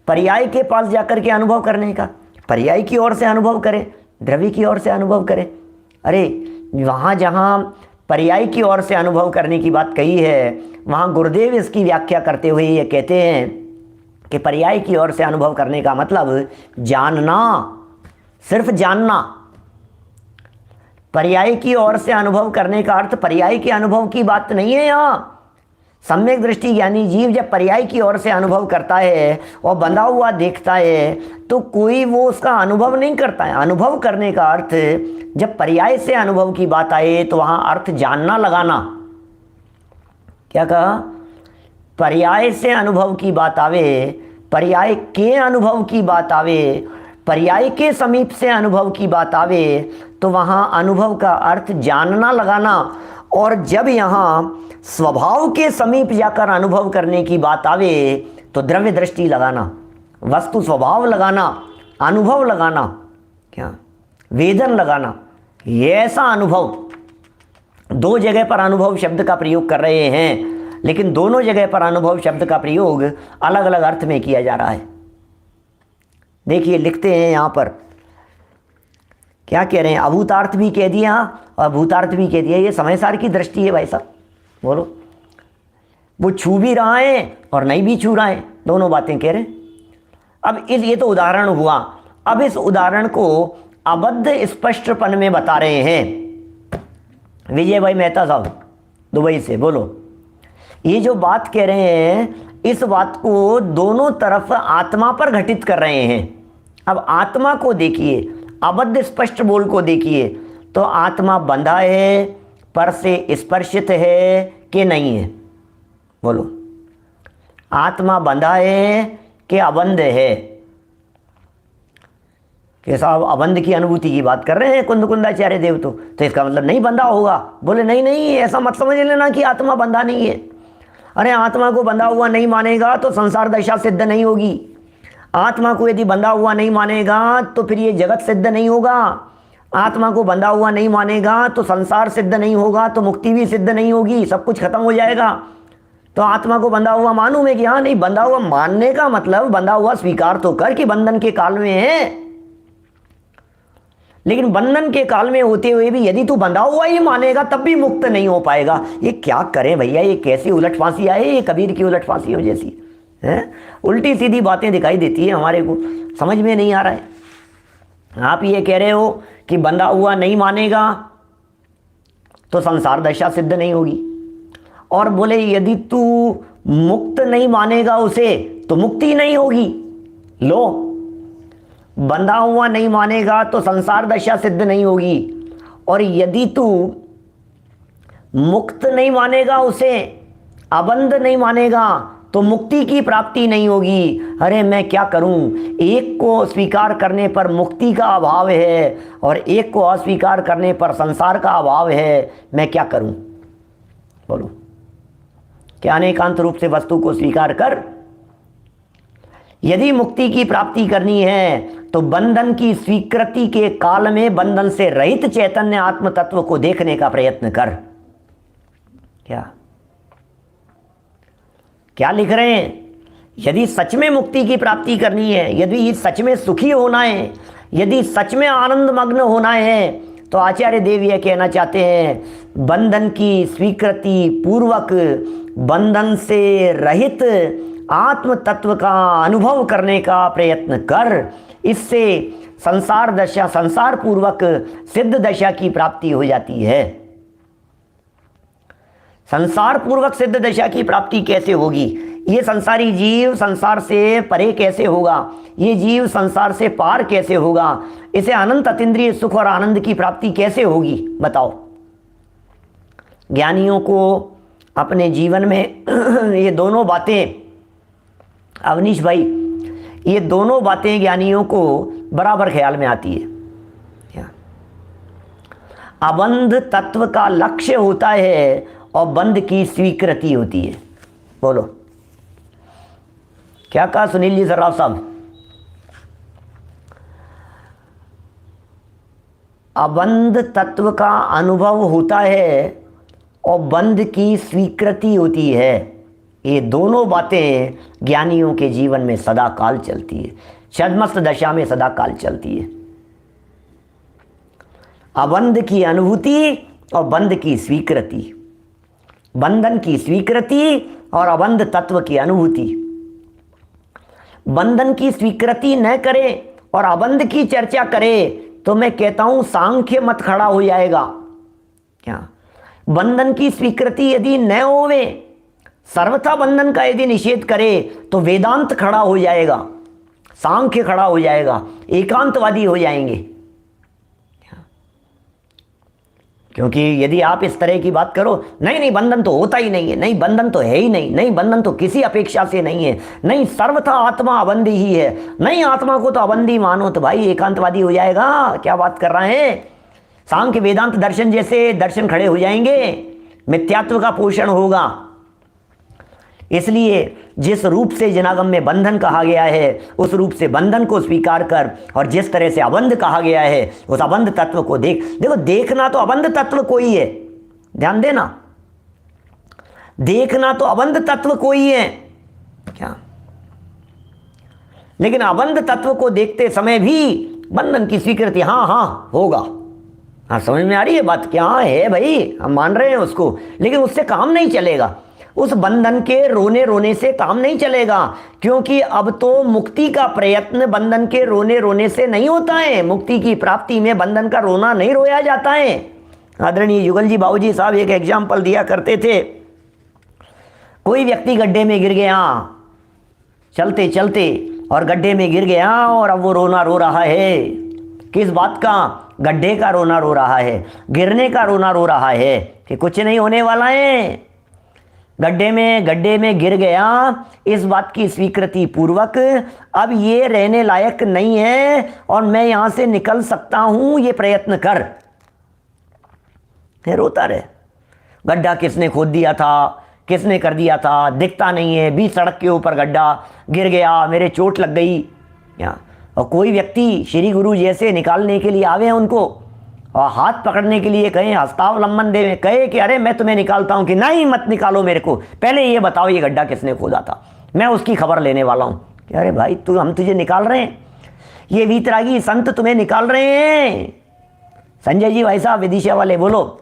पर्याय के पास जाकर के अनुभव करने का, पर्याय की ओर से अनुभव करें, द्रव्य की ओर से अनुभव करें। अरे वहाँ जहाँ पर्याय की ओर से अनुभव करने की बात कही है, वहाँ गुरुदेव इसकी व्याख्या करते हुए ये कहते हैं कि पर्याय की ओर से अनुभव करने का मतलब जानना, सिर्फ जानना। पर्याय की ओर से अनुभव करने का अर्थ पर्याय के अनुभव की बात नहीं है। यहाँ सम्यक दृष्टि ज्ञानी जीव जब पर्याय की ओर से अनुभव करता है और बंधा हुआ देखता है तो कोई वो उसका अनुभव नहीं करता है। अनुभव करने का अर्थ, जब पर्याय से अनुभव की बात आए तो वहाँ अर्थ जानना लगाना। क्या कहा? पर्याय से अनुभव की बात आवे, पर्याय के अनुभव की बात आवे, पर्याय के समीप से अनुभव की बात आवे तो वहाँ अनुभव का अर्थ जानना लगाना, और जब यहाँ स्वभाव के समीप जाकर अनुभव करने की बात आवे तो द्रव्य दृष्टि लगाना, वस्तु स्वभाव लगाना, अनुभव लगाना, क्या वेदन लगाना, ये ऐसा अनुभव। दो जगह पर अनुभव शब्द का प्रयोग कर रहे हैं, लेकिन दोनों जगह पर अनुभव शब्द का प्रयोग अलग अलग अर्थ में किया जा रहा है। देखिए लिखते हैं यहाँ पर, क्या कह रहे हैं, अभूतार्थ भी कह दिया और भूतार्थ भी कह दिया। ये समय सार की दृष्टि है भाई साहब, बोलो। वो छू भी रहा है और नहीं भी छू रहा है, दोनों बातें कह रहे हैं। अब ये तो उदाहरण हुआ। अब इस उदाहरण को अबद्ध स्पष्टपन में बता रहे हैं विजय भाई मेहता साहब दुबई से। बोलो, ये जो बात कह रहे हैं इस बात को दोनों तरफ आत्मा पर घटित कर रहे हैं। अब आत्मा को देखिए, अबद्ध स्पष्ट बोल को देखिए, तो आत्मा बंधा है, पर से स्पर्शित है कि नहीं है? बोलो, आत्मा बंधा है कि अबंध है? कि साहब अबंध की अनुभूति की बात कर रहे हैं कुंदकुंदाचार्य देव, तो इसका मतलब नहीं बंधा होगा। बोले नहीं नहीं, ऐसा मत समझ लेना कि आत्मा बंधा नहीं है। अरे आत्मा को बंधा हुआ नहीं मानेगा तो संसार दशा सिद्ध नहीं होगी। आत्मा को यदि बंधा हुआ नहीं मानेगा तो फिर ये जगत सिद्ध नहीं होगा। आत्मा को बंधा हुआ नहीं मानेगा तो संसार सिद्ध नहीं होगा, तो मुक्ति भी सिद्ध नहीं होगी, सब कुछ खत्म हो जाएगा। तो आत्मा को बंधा हुआ मानूं मैं कि हाँ नहीं, बंधा हुआ मानने का मतलब बंधा हुआ स्वीकार तो कर कि बंधन के काल में है, लेकिन बंधन के काल में होते हुए भी यदि तू बंधा हुआ ही मानेगा तब भी मुक्त नहीं हो पाएगा। ये क्या करें भैया, ये कैसी उलट फांसी आए, ये कबीर की उलट फांसी हो जैसी है। उल्टी सीधी बातें दिखाई देती है हमारे को, समझ में नहीं आ रहा है। आप ये कह रहे हो कि बंधा हुआ नहीं मानेगा तो संसार दशा सिद्ध नहीं होगी, और बोले यदि तू मुक्त नहीं मानेगा उसे तो मुक्ति नहीं होगी। लो, बंधा हुआ नहीं मानेगा तो संसार दशा सिद्ध नहीं होगी, और यदि तू मुक्त नहीं मानेगा उसे, अबंध नहीं मानेगा, तो मुक्ति की प्राप्ति नहीं होगी। अरे मैं क्या करूं, एक को स्वीकार करने पर मुक्ति का अभाव है और एक को अस्वीकार करने पर संसार का अभाव है, मैं क्या करूं? बोलो, क्या अनेकांत रूप से वस्तु को स्वीकार कर। यदि मुक्ति की प्राप्ति करनी है तो बंधन की स्वीकृति के काल में बंधन से रहित चैतन्य आत्म तत्व को देखने का प्रयत्न कर। क्या लिख रहे हैं? यदि सच में मुक्ति की प्राप्ति करनी है, यदि सच में सुखी होना है, यदि सच में आनंद मग्न होना है, तो आचार्य देव यह कहना चाहते हैं बंधन की स्वीकृति पूर्वक बंधन से रहित आत्म तत्व का अनुभव करने का प्रयत्न कर। इससे संसार दशा, संसार पूर्वक सिद्ध दशा की प्राप्ति हो जाती है। संसार पूर्वक सिद्ध दशा की प्राप्ति कैसे होगी? ये संसारी जीव संसार से परे कैसे होगा? ये जीव संसार से पार कैसे होगा? इसे अनंत अतीन्द्रिय सुख और आनंद की प्राप्ति कैसे होगी? बताओ। ज्ञानियों को अपने जीवन में ये दोनों बातें, अवनीश भाई, ये दोनों बातें ज्ञानियों को बराबर ख्याल में आती है। अबंध तत्व का लक्ष्य होता है और बंध की स्वीकृति होती है। बोलो, क्या कहा सुनील जी सर्राफ साहब? अबंध तत्व का अनुभव होता है और बंध की स्वीकृति होती है। ये दोनों बातें ज्ञानियों के जीवन में सदा काल चलती है, छद्मस्त दशा में सदा काल चलती है। अबंध की अनुभूति और बंध की स्वीकृति, बंधन की स्वीकृति और अबंध तत्व की अनुभूति। बंधन की स्वीकृति न करे और अबंध की चर्चा करे तो मैं कहता हूं सांख्य मत खड़ा हो जाएगा। क्या बंधन की स्वीकृति यदि न होवे, सर्वथा बंधन का यदि निषेध करे तो वेदांत खड़ा हो जाएगा, सांख्य खड़ा हो जाएगा, एकांतवादी हो जाएंगे। क्योंकि यदि आप इस तरह की बात करो, नहीं नहीं बंधन तो होता ही नहीं है, नहीं बंधन तो है ही नहीं, नहीं बंधन तो किसी अपेक्षा से नहीं है, नहीं सर्वथा आत्मा अबंधी ही है, नहीं आत्मा को तो अबंधी मानो, तो भाई एकांतवादी हो जाएगा। क्या बात कर रहे हैं? सांख्य वेदांत दर्शन जैसे दर्शन खड़े हो जाएंगे, मिथ्यात्व का पोषण होगा। इसलिए जिस रूप से जनागम में बंधन कहा गया है उस रूप से बंधन को स्वीकार कर, और जिस तरह से अबंध कहा गया है उस अबंध तत्व को देख। देखो देखना तो अबंध तत्व को ही है, ध्यान देना, देखना तो अबंध तत्व को ही है क्या, लेकिन अबंध तत्व को देखते समय भी बंधन की स्वीकृति हाँ हाँ होगा। हाँ समझ में आ रही है बात? क्या है भाई, हम मान रहे हैं उसको, लेकिन उससे काम नहीं चलेगा, उस बंधन के रोने रोने से काम नहीं चलेगा, क्योंकि अब तो मुक्ति का प्रयत्न बंधन के रोने रोने से नहीं होता है। मुक्ति की प्राप्ति में बंधन का रोना नहीं रोया जाता है। आदरणीय युगल जी बाबूजी साहब एक एग्जाम्पल दिया करते थे, कोई व्यक्ति गड्ढे में गिर गया चलते चलते, और गड्ढे में गिर गया और अब वो रोना रो रहा है। किस बात का? गड्ढे का रोना रो रहा है, गिरने का रोना रो रहा है कि कुछ नहीं होने वाला है। गड्ढे में गिर गया, इस बात की स्वीकृति पूर्वक अब ये रहने लायक नहीं है और मैं यहां से निकल सकता हूं, ये प्रयत्न कर। रोता रहे, गड्ढा किसने खोद दिया था, किसने कर दिया था, दिखता नहीं है, बीच सड़क के ऊपर गड्ढा, गिर गया, मेरे चोट लग गई। और कोई व्यक्ति श्री गुरु जैसे निकालने के लिए आवे हैं उनको, और हाथ पकड़ने के लिए कहें, हस्तावलंबन दे, कहे कि अरे मैं तुम्हें निकालता हूं, कि नहीं मत निकालो मेरे को, पहले ये बताओ ये गड्ढा किसने खोदा था, मैं उसकी खबर लेने वाला हूं। कि अरे भाई हम तुझे निकाल रहे हैं, ये वीतरागी संत तुम्हें निकाल रहे हैं। संजय जी भाई साहब विदिशा वाले बोलो,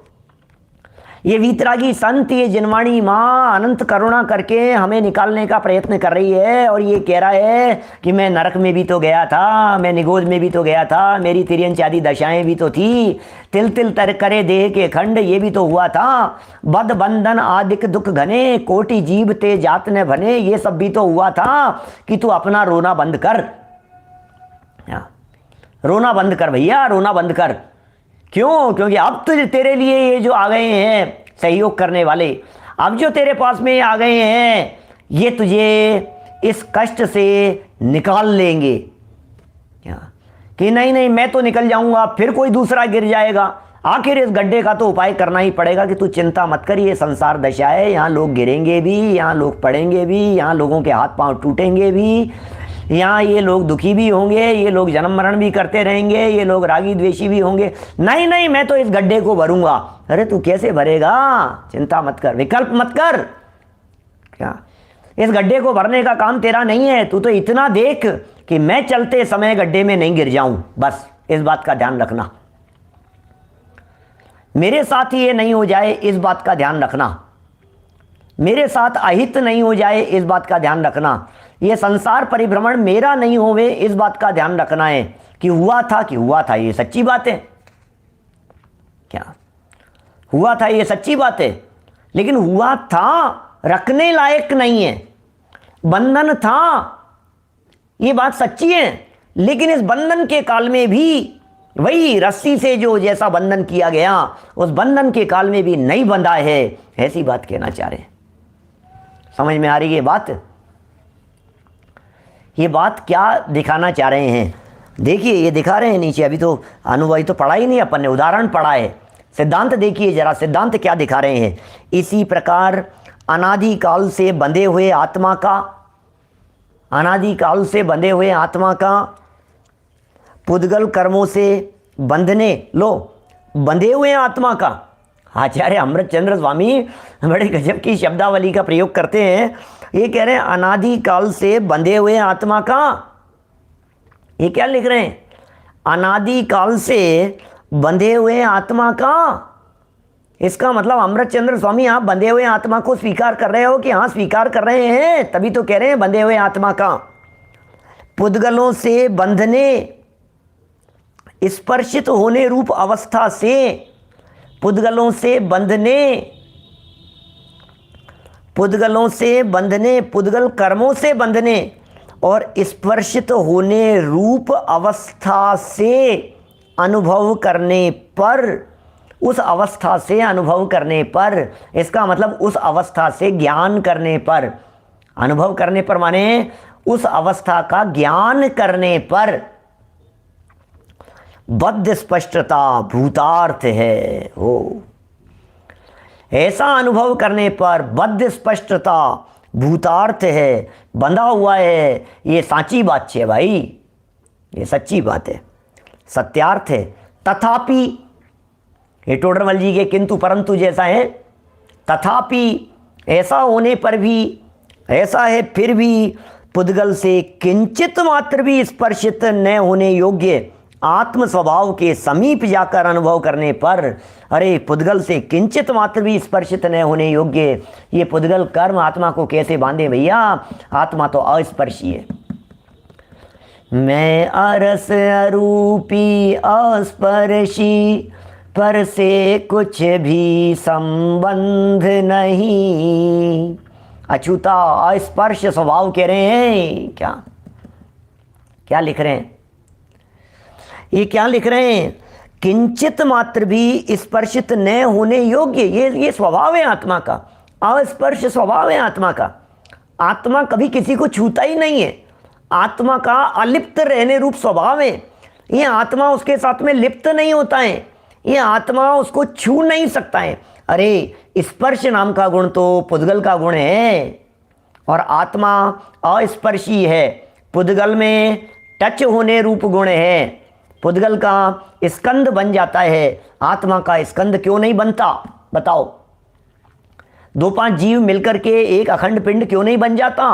ये वीतरागी संत, ये जिनवाणी माँ अनंत करुणा करके हमें निकालने का प्रयत्न कर रही है, और ये कह रहा है कि मैं नरक में भी तो गया था, मैं निगोज में भी तो गया था, मेरी तिर्यंचादी दशाएं भी तो थी, तिल तिल तर करे देह के खंड ये भी तो हुआ था, बद बंधन आदिक दुख घने, कोटि जीव ते जात न बने, ये सब भी तो हुआ था कि तू अपना रोना बंद कर, रोना बंद कर भैया, रोना बंद कर। क्यों? क्योंकि अब तो तेरे लिए ये जो आ गए हैं सहयोग करने वाले, अब जो तेरे पास में आ गए हैं, ये तुझे इस कष्ट से निकाल लेंगे। क्या कि नहीं नहीं मैं तो निकल जाऊंगा, फिर कोई दूसरा गिर जाएगा, आखिर इस गड्ढे का तो उपाय करना ही पड़ेगा कि तू चिंता मत कर, ये संसार दशा है, यहाँ लोग गिरेंगे भी, यहाँ लोग पड़ेंगे भी, यहाँ लोगों के हाथ पांव टूटेंगे भी, यहाँ ये लोग दुखी भी होंगे, ये लोग जन्म मरण भी करते रहेंगे, ये लोग रागी द्वेषी भी होंगे। नहीं नहीं मैं तो इस गड्ढे को भरूंगा। अरे तू कैसे भरेगा? चिंता मत कर, विकल्प मत कर। क्या इस गड्ढे को भरने का काम तेरा नहीं है, तू तो इतना देख कि मैं चलते समय गड्ढे में नहीं गिर जाऊं, बस इस बात का ध्यान रखना। मेरे साथ ये नहीं हो जाए, इस बात का ध्यान रखना। मेरे साथ अहित नहीं हो जाए, इस बात का ध्यान रखना। ये संसार परिभ्रमण मेरा नहीं होवे, इस बात का ध्यान रखना है कि हुआ था ये सच्ची बात है। क्या हुआ था ये सच्ची बात है, लेकिन हुआ था रखने लायक नहीं है। बंधन था, ये बात सच्ची है, लेकिन इस बंधन के काल में भी वही रस्सी से जो जैसा बंधन किया गया, उस बंधन के काल में भी नहीं बंधा है, ऐसी बात कहना चाह रहे हैं। समझ में आ रही है बात? ये बात क्या दिखाना चाह रहे हैं? देखिए ये दिखा रहे हैं नीचे, अभी तो अनुभवी तो पढ़ा ही नहीं अपन ने, उदाहरण पढ़ा है। सिद्धांत देखिए जरा, सिद्धांत क्या दिखा रहे हैं। इसी प्रकार अनादि काल से बंधे हुए आत्मा का, अनादि काल से बंधे हुए आत्मा का पुद्गल कर्मों से बंधने, लो बंधे हुए आत्मा का, आचार्य अमृतचंद्र स्वामी बड़े गजब की शब्दावली का प्रयोग करते हैं। ये कह रहे हैं अनादि काल से बंधे हुए आत्मा का, ये क्या लिख रहे हैं? अनादि काल से बंधे हुए आत्मा का। इसका मतलब अमृतचंद्र स्वामी आप बंधे हुए आत्मा को स्वीकार कर रहे हो कि हाँ स्वीकार कर रहे हैं, तभी तो कह रहे हैं बंधे हुए आत्मा का। पुद्गलों से बंधने, स्पर्शित होने रूप अवस्था से, पुद्गलों से बंधने, पुद्गलों से बंधने, पुद्गल कर्मों से बंधने और स्पर्शित होने रूप अवस्था से अनुभव करने पर उस अवस्था से अनुभव करने पर, इसका मतलब उस अवस्था से ज्ञान करने पर, अनुभव करने पर माने उस अवस्था का ज्ञान करने पर बद्ध स्पष्टता भूतार्थ है। हो ऐसा अनुभव करने पर बद्ध स्पष्टता भूतार्थ है, बंधा हुआ है। ये साची बात है भाई, ये सच्ची बात है, सत्यार्थ है। तथापि, ये टोडरमल जी के किंतु परंतु जैसा है। तथापि ऐसा होने पर भी, ऐसा है फिर भी, पुद्गल से किंचित मात्र भी स्पर्शित न होने योग्य आत्म स्वभाव के समीप जाकर अनुभव करने पर, अरे पुद्गल से किंचित मात्र भी स्पर्शित न होने योग्य, ये पुद्गल कर्म आत्मा को कैसे बांधे भैया? आत्मा तो अस्पर्शी है। मैं अरस अरूपी अस्पर्शी, पर से कुछ भी संबंध नहीं। अछूता अस्पर्श स्वभाव कह रहे हैं। क्या क्या लिख रहे हैं? ये क्या लिख रहे हैं? किंचित मात्र भी स्पर्शित न होने योग्य, ये स्वभाव है आत्मा का, अस्पर्श स्वभाव है आत्मा का। आत्मा कभी किसी को छूता ही नहीं है, आत्मा का अलिप्त रहने रूप स्वभाव है। ये आत्मा उसके साथ में लिप्त नहीं होता है, ये आत्मा उसको छू नहीं सकता है। अरे स्पर्श नाम का गुण तो पुद्गल का गुण है, और आत्मा अस्पर्शी है। पुद्गल में टच होने रूप गुण है, पुद्गल का स्कंद बन जाता है, आत्मा का स्कंद क्यों नहीं बनता? बताओ। 2-5 जीव मिलकर के एक अखंड पिंड क्यों नहीं बन जाता?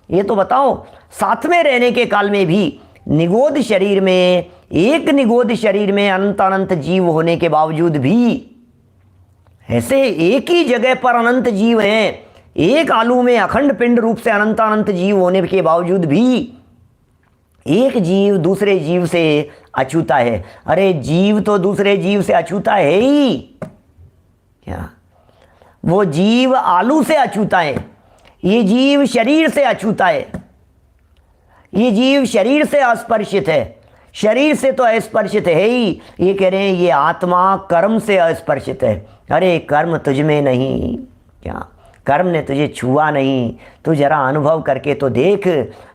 ये तो बताओ। साथ में रहने के काल में भी निगोद शरीर में, एक निगोद शरीर में अनंत अनंत जीव होने के बावजूद भी, ऐसे एक ही जगह पर अनंत जीव हैं, एक आलू में अखंड पिंड रूप से अनंत अनंत जीव होने के बावजूद भी एक जीव दूसरे जीव से अछूता है। अरे जीव तो दूसरे जीव से अछूता है ही क्या? वो जीव आलू से अछूता है, ये जीव शरीर से अछूता है, ये जीव शरीर से अस्पर्शित है, शरीर से तो अस्पर्शित है ही। ये कह रहे हैं ये आत्मा कर्म से अस्पर्शित है। अरे कर्म तुझ में नहीं, क्या कर्म ने तुझे छुआ नहीं? तू जरा अनुभव करके तो देख।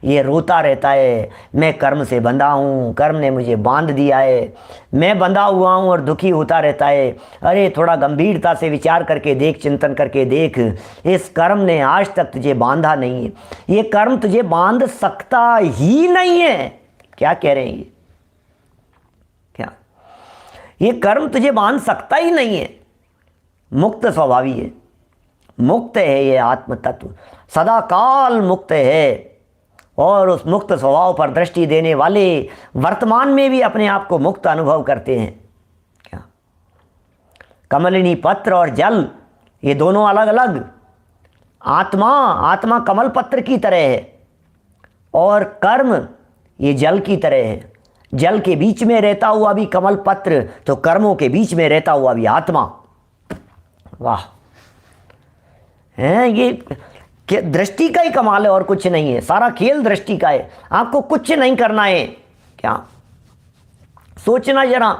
ये रोता रहता है, मैं कर्म से बंधा हूँ, कर्म ने मुझे बांध दिया है, मैं बंधा हुआ हूँ, और दुखी होता रहता है। अरे थोड़ा गंभीरता से विचार करके देख, चिंतन करके देख, इस कर्म ने आज तक तुझे बांधा नहीं है, ये कर्म तुझे बांध सकता ही नहीं है। क्या कह रहे हैं ये? क्या ये कर्म तुझे बांध सकता ही नहीं है? मुक्त स्वभावी है, मुक्त है ये आत्म तत्व, सदा काल मुक्त है। और उस मुक्त स्वभाव पर दृष्टि देने वाले वर्तमान में भी अपने आप को मुक्त अनुभव करते हैं। क्या कमलिनी पत्र और जल, ये दोनों अलग अलग। आत्मा कमल पत्र की तरह है, और कर्म ये जल की तरह है। जल के बीच में रहता हुआ भी कमल पत्र, तो कर्मों के बीच में रहता हुआ भी आत्मा। वाह हैं, ये दृष्टि का ही कमाल है और कुछ नहीं है। सारा खेल दृष्टि का है, आपको कुछ नहीं करना है। क्या सोचना जरा,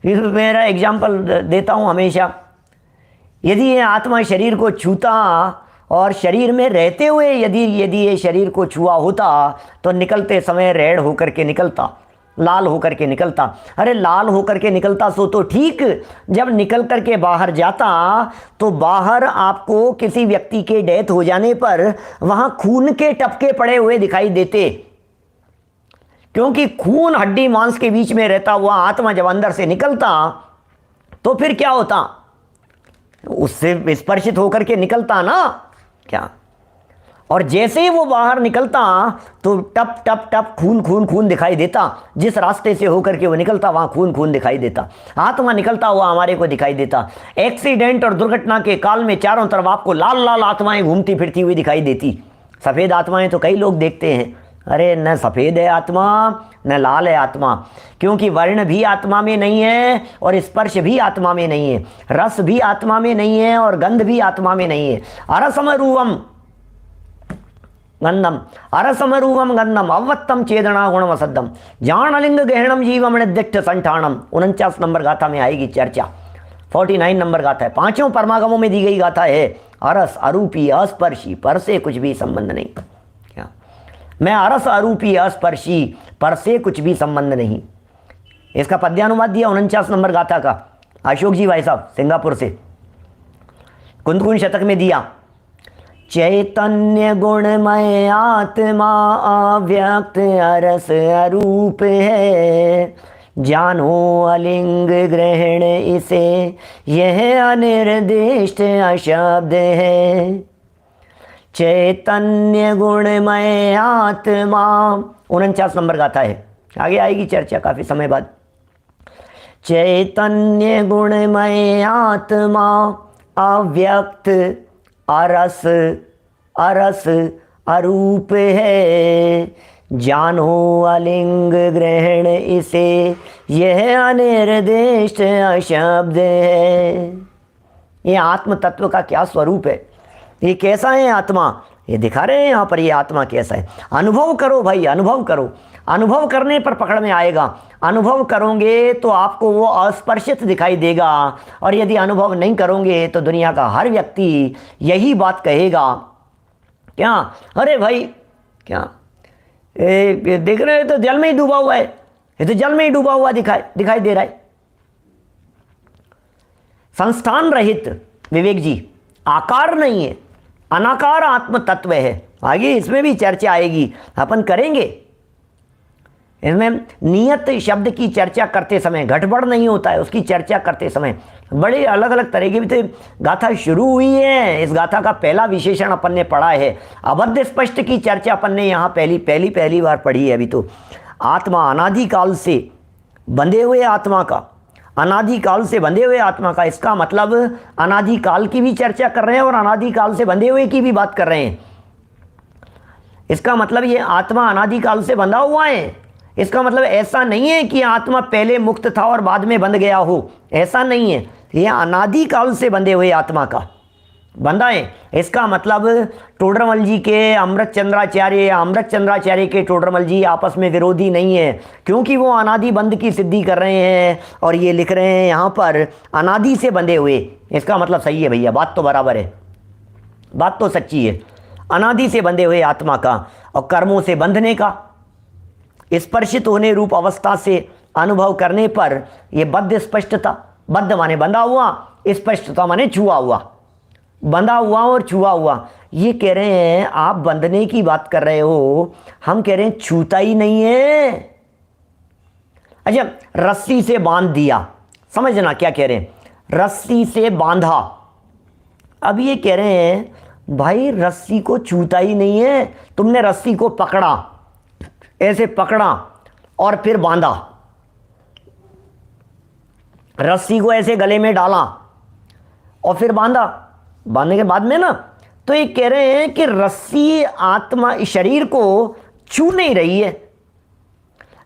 मेरा एग्जाम्पल देता हूँ हमेशा। यदि ये आत्मा शरीर को छूता और शरीर में रहते हुए यदि ये शरीर को छुआ होता तो निकलते समय रेड होकर के निकलता, लाल होकर के निकलता। अरे लाल होकर के निकलता सो तो ठीक, जब निकल कर के बाहर जाता तो बाहर आपको किसी व्यक्ति के डेथ हो जाने पर वहाँ खून के टपके पड़े हुए दिखाई देते, क्योंकि खून हड्डी मांस के बीच में रहता हुआ आत्मा जब अंदर से निकलता तो फिर क्या होता? उससे स्पर्शित होकर के निकलता ना। क्या और जैसे ही वो बाहर निकलता तो टप टप टप खून खून खून दिखाई देता। जिस रास्ते से होकर के वो निकलता वहाँ खून खून दिखाई देता। आत्मा निकलता हुआ हमारे को दिखाई देता। एक्सीडेंट और दुर्घटना के काल में चारों तरफ आपको लाल लाल आत्माएं घूमती फिरती हुई दिखाई देती। सफ़ेद आत्माएं तो कई लोग देखते हैं, अरे न सफ़ेद है आत्मा न लाल है आत्मा, क्योंकि वर्ण भी आत्मा में नहीं है और स्पर्श भी आत्मा में नहीं है, रस भी आत्मा में नहीं है और गंध भी आत्मा में नहीं है। अरसमरूपम गंधम अरसमरूपम गंधम अवत्तम चेदना गुणम असद्धम जानलिंग गहणम जीवम निर्दिष्ट संठानम। 49 नंबर गाथा में आएगी चर्चा। 49 नंबर गाथा है। 5 परमागमों में दी गई गाथा है। अरस अरूपी अस्पर्शी, पर से कुछ भी संबंध नहीं। क्या मैं अरस अरूपी अस्पर्शी, पर से कुछ भी संबंध नहीं। इसका पद्यानुवाद दिया 49 नंबर गाथा का अशोक जी भाई साहब सिंगापुर से, कुंदकुंज शतक में दिया। चैतन्य गुणमय आत्मा अव्यक्त अरस अरूप है, जानो अलिंग ग्रहण इसे, यह अनिर्दिष्ट अशब्द है। चैतन्य गुणमय आत्मा 49 नंबर गाथा है, आगे आएगी चर्चा काफी समय बाद। चैतन्य गुणमय आत्मा अव्यक्त अरस अरस अरूप है, जानो अलिंग ग्रहण इसे, यह अनिर्दिष्ट अशब्द है। ये आत्म तत्व का क्या स्वरूप है, ये कैसा है आत्मा, ये दिखा रहे हैं यहाँ पर। ये आत्मा कैसा है, अनुभव करो भाई, अनुभव करो। अनुभव करने पर पकड़ में आएगा। अनुभव करोगे तो आपको वो अस्पर्शित दिखाई देगा, और यदि अनुभव नहीं करोगे तो दुनिया का हर व्यक्ति यही बात कहेगा। क्या अरे भाई क्या देख रहे हो, तो जल में ही डूबा हुआ है, ये तो जल में ही डूबा हुआ दिखाई दे रहा है। संस्थान रहित विवेक जी, आकार नहीं है, अनाकार आत्म तत्व है। आगे इसमें भी चर्चा आएगी, अपन करेंगे। इसमें नियत शब्द की चर्चा करते समय गड़बड़ नहीं होता है, उसकी चर्चा करते समय बड़े अलग अलग तरह की भी गाथा शुरू हुई है। इस गाथा का पहला विशेषण अपन ने पढ़ा है, अबद्ध स्पष्ट की चर्चा अपन ने यहाँ पहली बार पढ़ी है अभी। तो आत्मा अनादिकाल से बंधे हुए आत्मा का, अनादिकाल से बंधे हुए आत्मा का, इसका मतलब अनादिकाल की भी चर्चा कर रहे हैं और अनादिकाल से बंधे हुए की भी बात कर रहे हैं। इसका मतलब ये आत्मा अनादिकाल से बंधा हुआ है। इसका मतलब ऐसा नहीं है कि आत्मा पहले मुक्त था और बाद में बंध गया हो, ऐसा नहीं है। ये अनादिकाल से बंधे हुए आत्मा का बंधा है। इसका मतलब टोडरमल जी के अमृत चंद्राचार्य के टोडरमल जी आपस में विरोधी नहीं है, क्योंकि वो अनादि बंध की सिद्धि कर रहे हैं और ये लिख रहे हैं यहाँ पर अनादि से बंधे हुए। इसका मतलब सही है भैया, बात तो बराबर है, बात तो सच्ची है। अनादि से बंधे हुए आत्मा का और कर्मों से बंधने का, स्पर्शित होने रूप अवस्था से अनुभव करने पर यह बद्ध स्पष्टता, बद्ध माने बंधा हुआ, स्पष्टता माने छुआ हुआ, बंधा हुआ और छुआ हुआ। ये कह रहे हैं आप बंधने की बात कर रहे हो, हम कह रहे हैं छूता ही नहीं है। अच्छा, रस्सी से बांध दिया, समझना क्या कह रहे हैं, रस्सी से बांधा। अब ये कह रहे हैं भाई रस्सी को छूता ही नहीं है, तुमने रस्सी को पकड़ा, ऐसे पकड़ा और फिर बांधा, रस्सी को ऐसे गले में डाला और फिर बांधा। बांधने के बाद में ना, तो ये कह रहे हैं कि रस्सी आत्मा शरीर को छू नहीं रही है।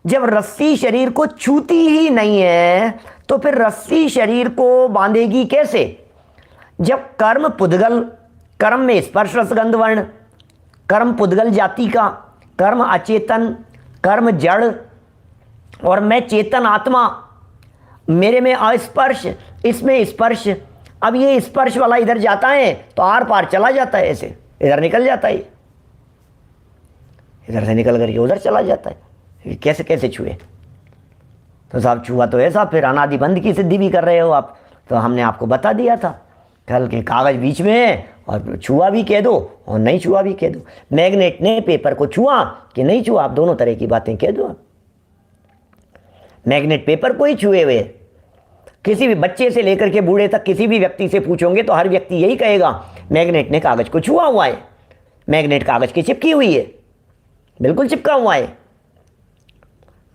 जब रस्सी शरीर को छूती ही नहीं है तो फिर रस्सी शरीर को बांधेगी कैसे? जब कर्म पुद्गल, कर्म में स्पर्श रसगंध वर्ण, कर्म पुद्गल जाति का, कर्म अचेतन, कर्म जड़ और मैं चेतन आत्मा, मेरे में अस्पर्श, इसमें स्पर्श। अब ये स्पर्श वाला इधर जाता है तो आर पार चला जाता है, ऐसे इधर निकल जाता है, इधर से निकल करके उधर चला जाता है। कैसे कैसे छुए? तो साहब छुआ तो ऐसा, फिर अनादि बंध की सिद्धि भी कर रहे हो आप। तो हमने आपको बता दिया था, कल के कागज बीच में है और छुआ भी कह दो और नहीं छुआ भी कह दो। मैग्नेट ने पेपर को छुआ कि नहीं छुआ, आप दोनों तरह की बातें कह दो। मैग्नेट पेपर को ही छुए हुए, किसी भी बच्चे से लेकर के बूढ़े तक किसी भी व्यक्ति से पूछोगे तो हर व्यक्ति यही कहेगा मैग्नेट ने कागज को छुआ हुआ है, मैग्नेट कागज की चिपकी हुई है, बिल्कुल चिपका हुआ है।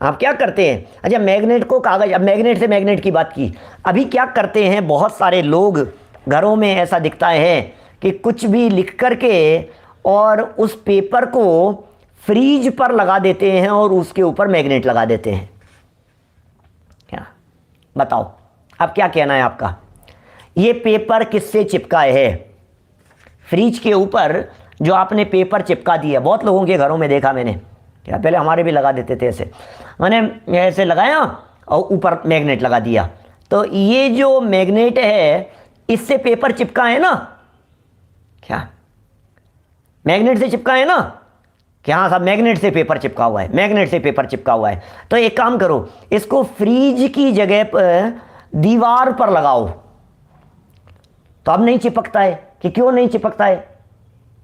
आप क्या करते हैं? अच्छा, मैग्नेट को कागज, अब मैग्नेट से मैग्नेट की बात की, अभी क्या करते हैं बहुत सारे लोग घरों में, ऐसा दिखता है कि कुछ भी लिख करके और उस पेपर को फ्रीज पर लगा देते हैं और उसके ऊपर मैग्नेट लगा देते हैं। क्या बताओ, अब क्या कहना है आपका? ये पेपर किससे चिपका है? फ्रिज के ऊपर जो आपने पेपर चिपका दिया, बहुत लोगों के घरों में देखा मैंने, क्या पहले हमारे भी लगा देते थे ऐसे, मैंने ऐसे लगाया और ऊपर मैग्नेट लगा दिया, तो ये जो मैग्नेट है इससे पेपर चिपका है ना, क्या मैग्नेट से चिपका है ना, क्या हाँ साहब मैग्नेट से पेपर चिपका हुआ है, मैग्नेट से पेपर चिपका हुआ है। तो एक काम करो, इसको फ्रीज की जगह पर दीवार पर लगाओ, तो अब नहीं चिपकता है। कि क्यों नहीं चिपकता है?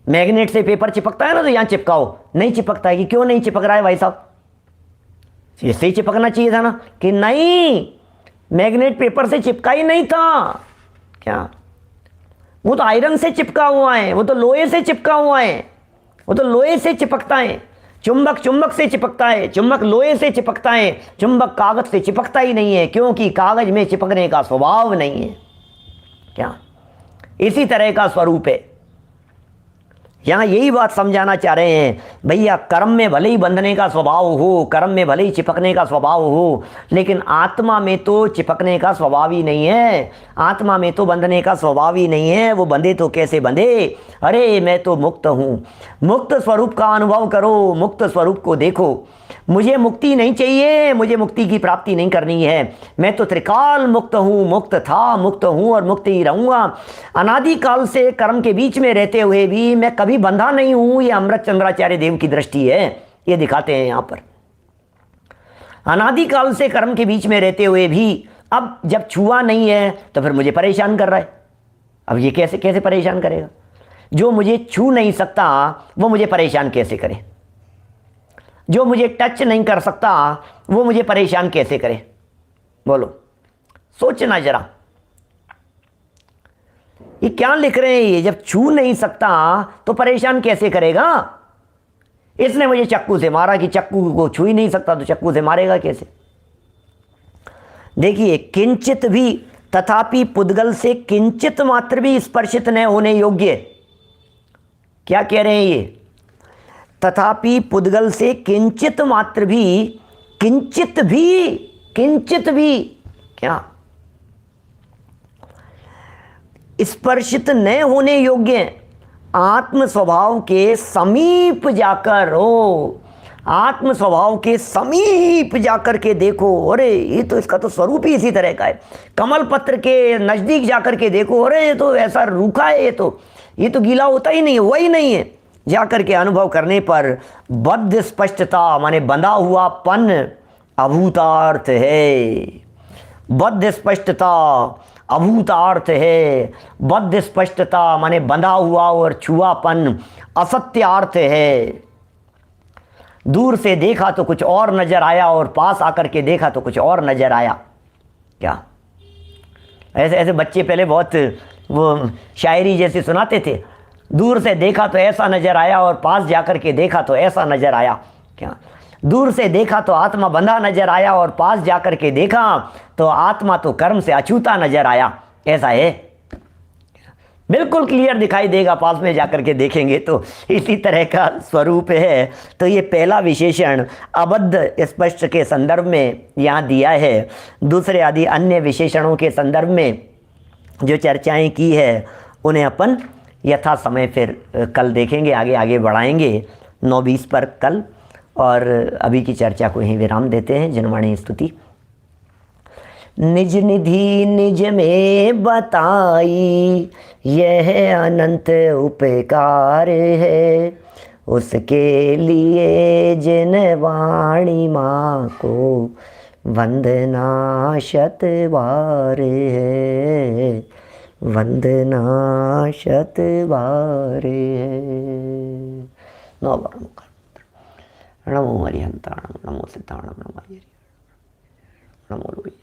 मैग्नेट से पेपर चिपकता है ना, तो यहां चिपकाओ, नहीं चिपकता है। कि क्यों नहीं चिपक रहा है भाई साहब? इससे ही चिपकना चाहिए था ना। कि नहीं, मैग्नेट पेपर से चिपका ही नहीं था। क्या? वो तो आयरन से चिपका हुआ है, वो तो लोहे से चिपका हुआ है, वो तो लोहे से चिपकता है। चुंबक चुंबक से चिपकता है, चुंबक लोहे से चिपकता है, चुंबक कागज से चिपकता ही नहीं है, क्योंकि कागज में चिपकने का स्वभाव नहीं है। क्या? इसी तरह का स्वरूप है। यहां यही बात समझाना चाह रहे हैं, भैया कर्म में भले ही बंधने का स्वभाव हो, कर्म में भले ही चिपकने का स्वभाव हो, लेकिन आत्मा में तो चिपकने का स्वभाव ही नहीं है, आत्मा में तो बंधने का स्वभाव ही नहीं है। वो बंधे तो कैसे बंधे? अरे मैं तो मुक्त हूं। मुक्त स्वरूप का अनुभव करो, मुक्त स्वरूप को देखो। मुझे मुक्ति नहीं चाहिए, मुझे मुक्ति की प्राप्ति नहीं करनी है। मैं तो त्रिकाल मुक्त हूँ, मुक्त था, मुक्त हूँ और मुक्त ही रहूँगा। अनादिकाल से कर्म के बीच में रहते हुए भी मैं कभी बंधा नहीं हूँ। ये अमृत चंद्राचार्य देव की दृष्टि है, ये दिखाते हैं यहाँ पर। अनादिकाल से कर्म के बीच में रहते हुए भी अब जब छुआ नहीं है तो फिर मुझे परेशान कर रहा है। अब ये कैसे कैसे परेशान करेगा? जो मुझे छू नहीं सकता वो मुझे परेशान कैसे करे? जो मुझे टच नहीं कर सकता वो मुझे परेशान कैसे करे? बोलो, सोचना जरा, ये क्या लिख रहे हैं? ये जब छू नहीं सकता तो परेशान कैसे करेगा? इसने मुझे चाकू से मारा, कि चाकू को छू ही नहीं सकता तो चाकू से मारेगा कैसे? देखिए, किंचित भी तथापि पुद्गल से किंचित मात्र भी स्पर्शित न होने योग्य। क्या कह रहे हैं ये? तथापि पुद्गल से किंचित मात्र भी, किंचित भी, किंचित भी क्या स्पर्शित न होने योग्य आत्म स्वभाव के समीप जाकर हो, आत्म स्वभाव के समीप जाकर के देखो। अरे ये तो, इसका तो स्वरूप ही इसी तरह का है। कमल पत्र के नजदीक जाकर के देखो, अरे ये तो ऐसा रूखा है, ये तो गीला होता ही नहीं है, वही नहीं है। जाकर के अनुभव करने पर बद्ध स्पष्टता माने बंधा हुआ पन अभूतार्थ है। बद्ध स्पष्टता अभूतार्थ है। बद्ध स्पष्टता माने बंधा हुआ और छुआपन असत्यार्थ है। दूर से देखा तो कुछ और नजर आया और पास आकर के देखा तो कुछ और नजर आया। क्या ऐसे ऐसे बच्चे पहले बहुत वो शायरी जैसे सुनाते थे, दूर से देखा तो ऐसा नजर आया और पास जाकर के देखा तो ऐसा नजर आया। क्या? दूर से देखा तो आत्मा बंधा नजर आया और पास जाकर के देखा तो आत्मा तो कर्म से अछूता नजर आया। ऐसा है, बिल्कुल क्लियर दिखाई देगा पास में जाकर के देखेंगे तो। इसी तरह का स्वरूप है। तो ये पहला विशेषण अबद्ध स्पष्ट के संदर्भ में यहाँ दिया है। दूसरे आदि अन्य विशेषणों के संदर्भ में जो चर्चाएं की है उन्हें अपन यथा समय फिर कल देखेंगे, आगे आगे बढ़ाएंगे 9:20 पर कल। और अभी की चर्चा को यहीं विराम देते हैं। जनवाणी स्तुति। निज निधि निज में बताई, यह अनंत उपकार है, उसके लिए जिन वाणी माँ को वंदना शत बार है, वंदना शत बार है। नौ बार नमो हरिहंताणं, नमो सिद्धाणं, नमो हरि, नमो लोहिया।